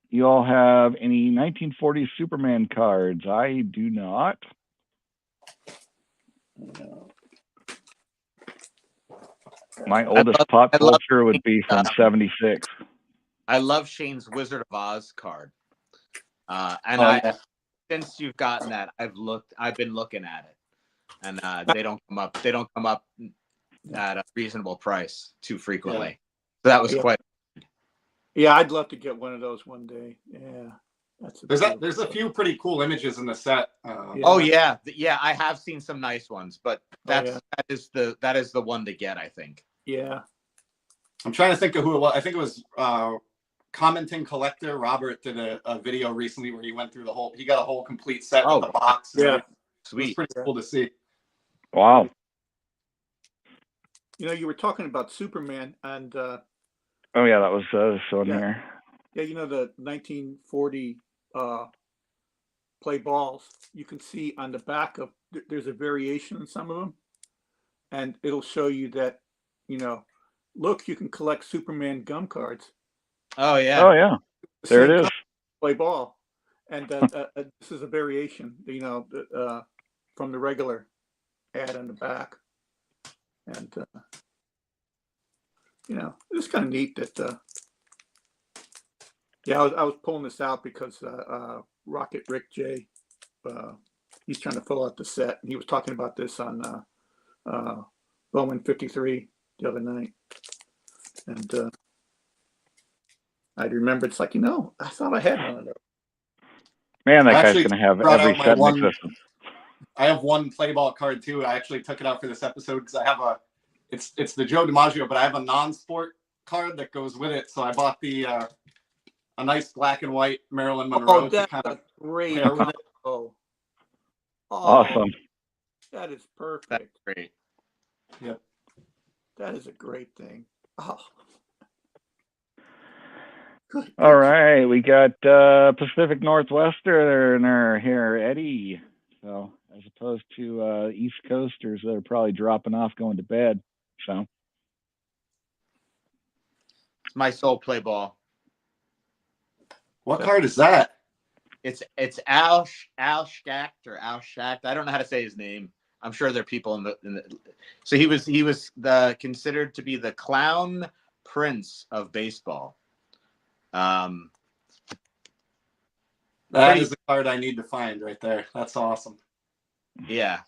You all have any 1940s Superman cards? I do not. No. My oldest pop culture would be from 76. I love Shane's Wizard of Oz card. Since you've gotten that, I've been looking at it. And they don't come up at a reasonable price too frequently. So that was quite. Yeah, I'd love to get one of those one day. Yeah, There's a few pretty cool images in the set. Yeah. Oh yeah, yeah. I have seen some nice ones, but yeah. that is the one to get. I think. Yeah. I'm trying to think of who it was. I think it was Commenting Collector Robert did a video recently where he went through he got a whole complete set Oh, with the box. yeah. It was Sweet. pretty cool to see. Wow. You know, you were talking about Superman, and Oh yeah, that was this one Yeah. here. yeah, you know, the 1940 play balls. You can see on the back of there's a variation in some of them, and it'll show you that, you know, look, you can collect Superman gum cards. Oh yeah. Oh yeah, there it Same is. color play ball, and this is a variation, you know, from the regular ad on the back, and you know, it's kind of neat that. Yeah, I was pulling this out because Rocket Rick J, he's trying to fill out the set, and he was talking about this on Bowman 53 the other night, and I remember it's like, you know, I thought I had one of those. Man, that I guy's actually gonna have brought every out my set in one- existence. I have one play ball card too. I actually took it out for this episode because I have it's the Joe DiMaggio, but I have a non-sport card that goes with it. So I bought a nice black and white Marilyn Monroe Oh, to that's kind a of great pair with it. oh, Awesome. that is That's perfect. great. Yep. That is a great thing. Oh, good. All right, we got Pacific Northwesterner here, Eddie. So as opposed to East Coasters that are probably dropping off, going to bed. So It's my soul play ball. What card is that? It's Al Schacht or Al Schacht. I don't know how to say his name. I'm sure there are people in the. So he was considered to be the clown prince of baseball. That Pretty- is the card I need to find right there. That's awesome. Yeah.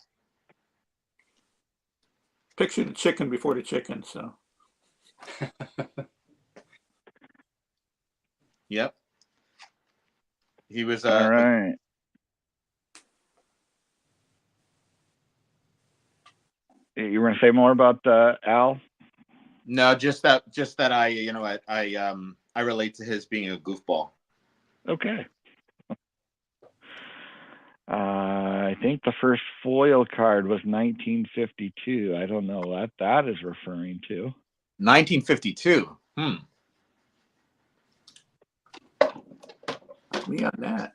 Picture the chicken before the chicken. So Yep. He was all right. You were gonna say more about Al? No, just that I relate to his being a goofball. Okay. I think the first foil card was 1952. I don't know what that is referring to. 1952. me on that.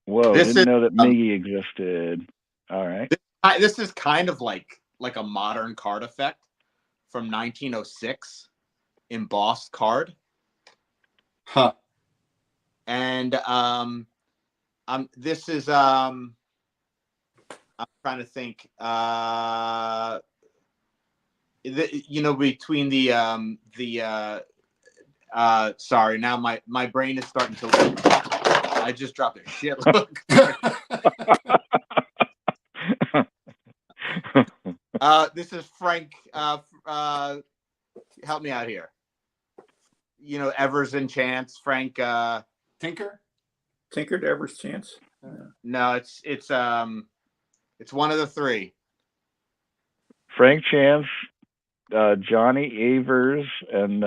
Whoa, This didn't is, know that Miggy existed. All right. This is kind of like a modern card effect from 1906 embossed card. Huh. And this is I'm trying to think between the sorry, now my brain is starting to look. I just dropped a shit look. This is Frank. Help me out here. You know, Evers and Chance. Frank. Tinker? Tinkered Evers Chance. No, it's one of the three. Frank Chance, Johnny Avers, and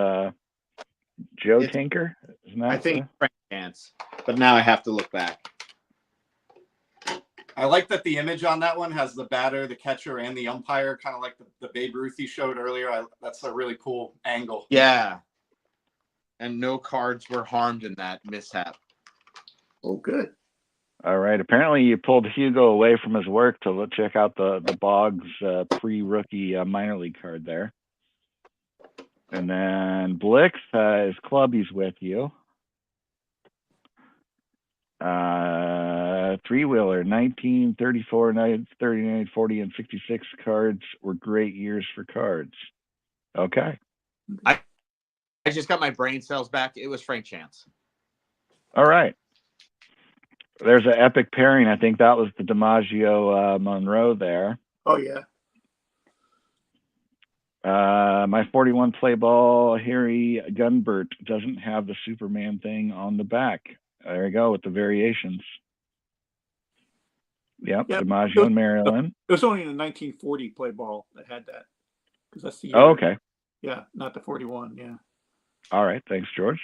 Joe Tinker. Isn't that I think Frank Chance, but now I have to look back. I like that the image on that one has the batter, the catcher, and the umpire, kind of like the Babe Ruth you showed earlier. That's a really cool angle. Yeah. And no cards were harmed in that mishap. Oh, good. All right. Apparently, you pulled Hugo away from his work to check out the Boggs pre-rookie minor league card there. And then Blix, his clubby's with you. Three-wheeler, 1934, 1939, 40, and 66 cards were great years for cards. Okay. I just got my brain cells back. It was Frank Chance. All right. There's an epic pairing. I think that was the DiMaggio Monroe there. Oh, yeah. My 41 play ball, Harry Gunbert, doesn't have the Superman thing on the back. There you go with the variations. Yep, DiMaggio and Maryland. It was only in the 1940 play ball that had that, because that's the year. Oh, okay. Yeah, not the 41. Yeah. All right. Thanks, George.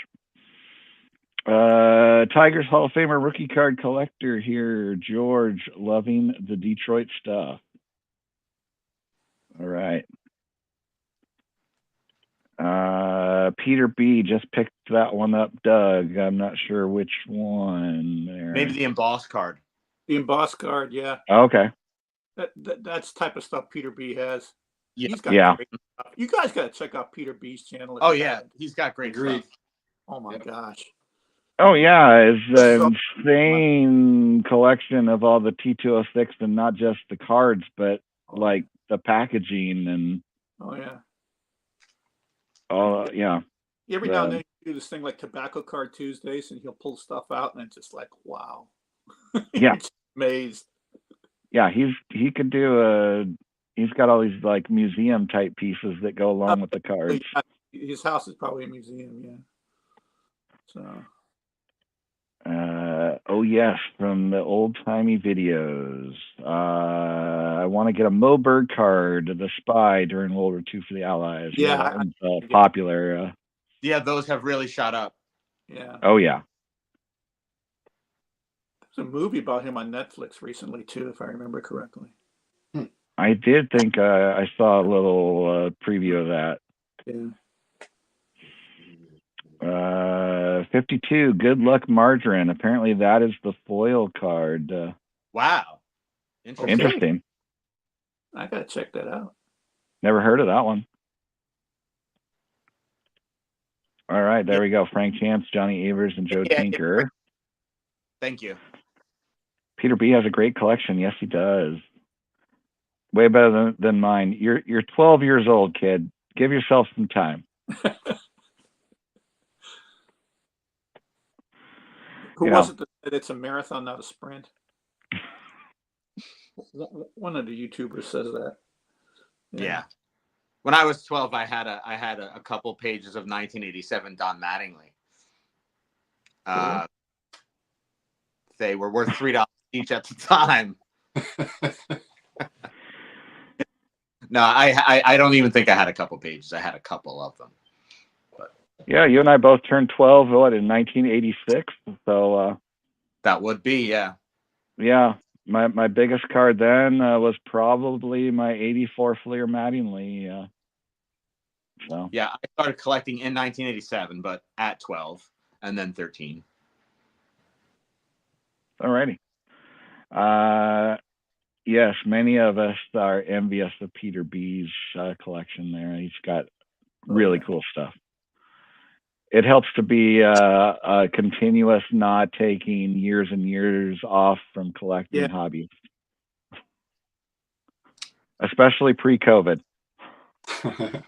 Tigers Hall of Famer rookie card collector here, George, loving the Detroit stuff. All right. Peter B just picked that one up, Doug. I'm not sure which one there. Maybe the embossed card. The embossed card, yeah. Okay. That's type of stuff Peter B has. Yeah. He's got great stuff. You guys got to check out Peter B's channel. Oh yeah, he's got great stuff. Oh my gosh. Oh yeah, it's an insane collection of all the T206 and not just the cards, but like the packaging and. Oh yeah. Oh yeah. Every now and then you do this thing like Tobacco Card Tuesdays, and he'll pull stuff out, and it's just like, wow. Yeah. It's amazed. Yeah, he could do he's got all these like museum type pieces that go along with the cards. His house is probably a museum, yeah. So oh yes, from the old timey videos. I want to get a Moberg card, the spy during World War II for the Allies. Yeah, that one's popular. Yeah, those have really shot up. Yeah. Oh yeah. There's a movie about him on Netflix recently too, if I remember correctly. I did think I saw a little preview of that. Yeah. 52, Good Luck Margarine. Apparently that is the foil card. Wow. Interesting. I gotta check that out. Never heard of that one. All right, there we go. Frank Chance, Johnny Avers, and Joe Tinker. Thank you. Peter B has a great collection. Yes, he does. Way better than mine. You're 12 years old, kid. Give yourself some time. Who was it that said it's a marathon, not a sprint? One of the YouTubers says that. Yeah. When I was 12, I had a couple pages of 1987 Don Mattingly. Cool. They were worth $3 each at the time. No, I don't even think I had a couple pages. I had a couple of them. But yeah, you and I both turned 12 in 1986. So that would be, yeah. Yeah. My biggest card then was probably my 84 Fleer Mattingly. So yeah, I started collecting in 1987, but at 12 and then 13. Alrighty. Yes, many of us are envious of Peter B's collection there. He's got really cool stuff. It helps to be a continuous, not taking years and years off from collecting hobbies, especially pre-COVID.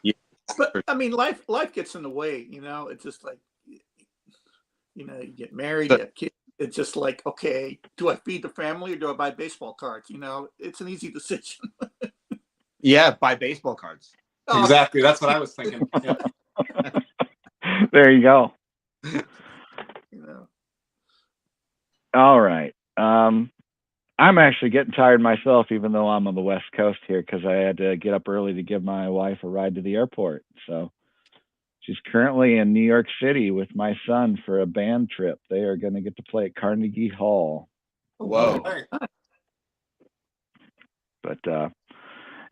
Yeah. But I mean, life gets in the way. It's just like, you get married, you have kids. It's just like, okay, do I feed the family or do I buy baseball cards? It's an easy decision. Yeah, buy baseball cards. Exactly. That's what I was thinking. Yeah. There you go. All right. I'm actually getting tired myself, even though I'm on the West Coast here, because I had to get up early to give my wife a ride to the airport. So she's currently in New York City with my son for a band trip. They are going to get to play at Carnegie Hall. Whoa. But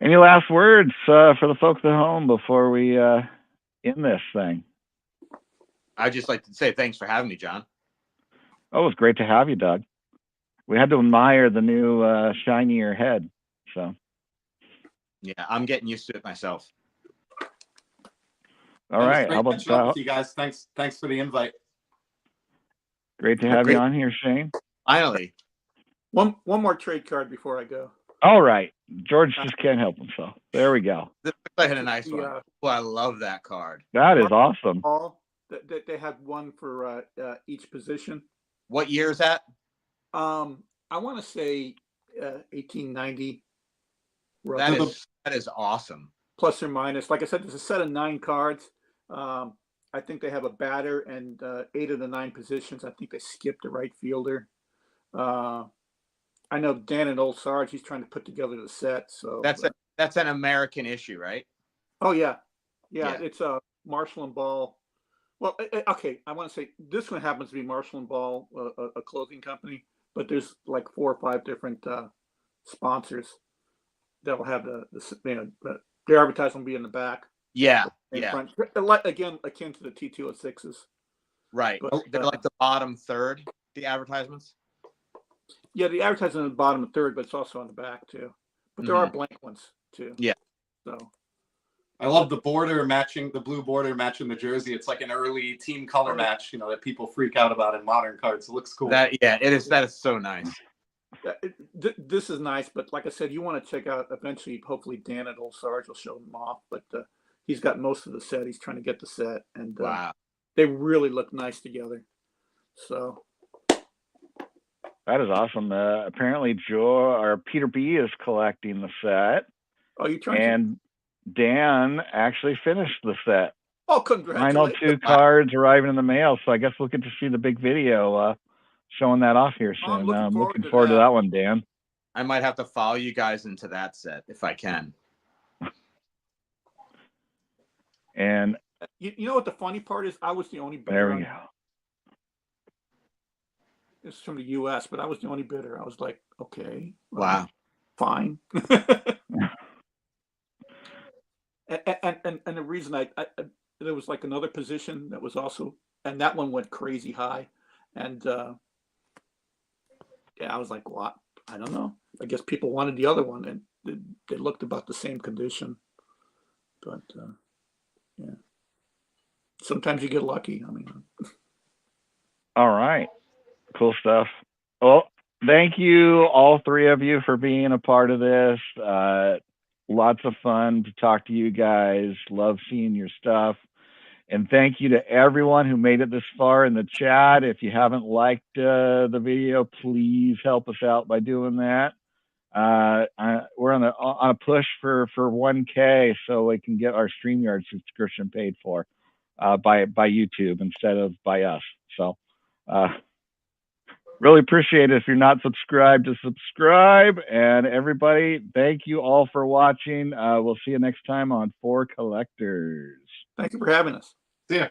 any last words for the folks at home before we end this thing? I'd just like to say thanks for having me, John. Oh, it was great to have you, Doug. We had to admire the new shinier head. So yeah, I'm getting used to it myself. All right. How about that? You guys? Thanks for the invite. Great to have you on here, Shane. Finally. One more trade card before I go. All right. George just can't help himself. There we go. I had a nice one. Oh, I love that card. That is awesome. They had one for each position. What year is that? I want to say 1890. That is awesome. plus or minus. Like I said, there's a set of 9 cards. I think they have a batter and 8 of the 9 positions. I think they skipped a right fielder. I know Dan and Old Sarge, he's trying to put together the set. So that's an American issue, right? Oh yeah. Yeah. It's Marshall and Ball. Well, okay, I want to say this one happens to be Marshall and Ball, a clothing company, but there's like 4 or 5 different sponsors that'll have their advertisement will be in the back. Yeah. In Yeah. front. Again, akin to the T206s. Right. But, They're like the bottom third, the advertisements. Yeah, the advertisement on the bottom and third, but it's also on the back too. But there are blank ones too. Yeah. So I love the border matching, the blue border matching the jersey. It's like an early team color match, that people freak out about in modern cards. It looks cool. It is. That is so nice. This is nice, but like I said, you want to check out eventually. Hopefully, Dan at Old Sarge will show them off. But he's got most of the set. He's trying to get the set, and wow, they really look nice together. So that is awesome. Apparently, Peter B is collecting the set. Oh, you trying? And Dan actually finished the set. Oh, congratulations! 902 cards arriving in the mail, so I guess we'll get to see the big video showing that off here soon. I'm looking forward to that one, Dan. I might have to follow you guys into that set if I can. And you know what the funny part is? I was the only bidder. There we go. It's from the U.S., but I was the only bidder. I was like, okay, wow, fine. And the reason I there was like another position that was also, and that one went crazy high, and I was like, what? I don't know. I guess people wanted the other one, and they looked about the same condition, but yeah. Sometimes you get lucky. I mean. All right, cool stuff. Well, thank you all 3 of you for being a part of this. Lots of fun to talk to you guys. Love seeing your stuff. And thank you to everyone who made it this far in the chat. If you haven't liked the video, please help us out by doing that. We're on a push for 1K so we can get our StreamYard subscription paid for by YouTube instead of by us. So really appreciate it. If you're not subscribed, to subscribe. And everybody, thank you all for watching. We'll see you next time on For Collectors. Thank you for having us. See ya.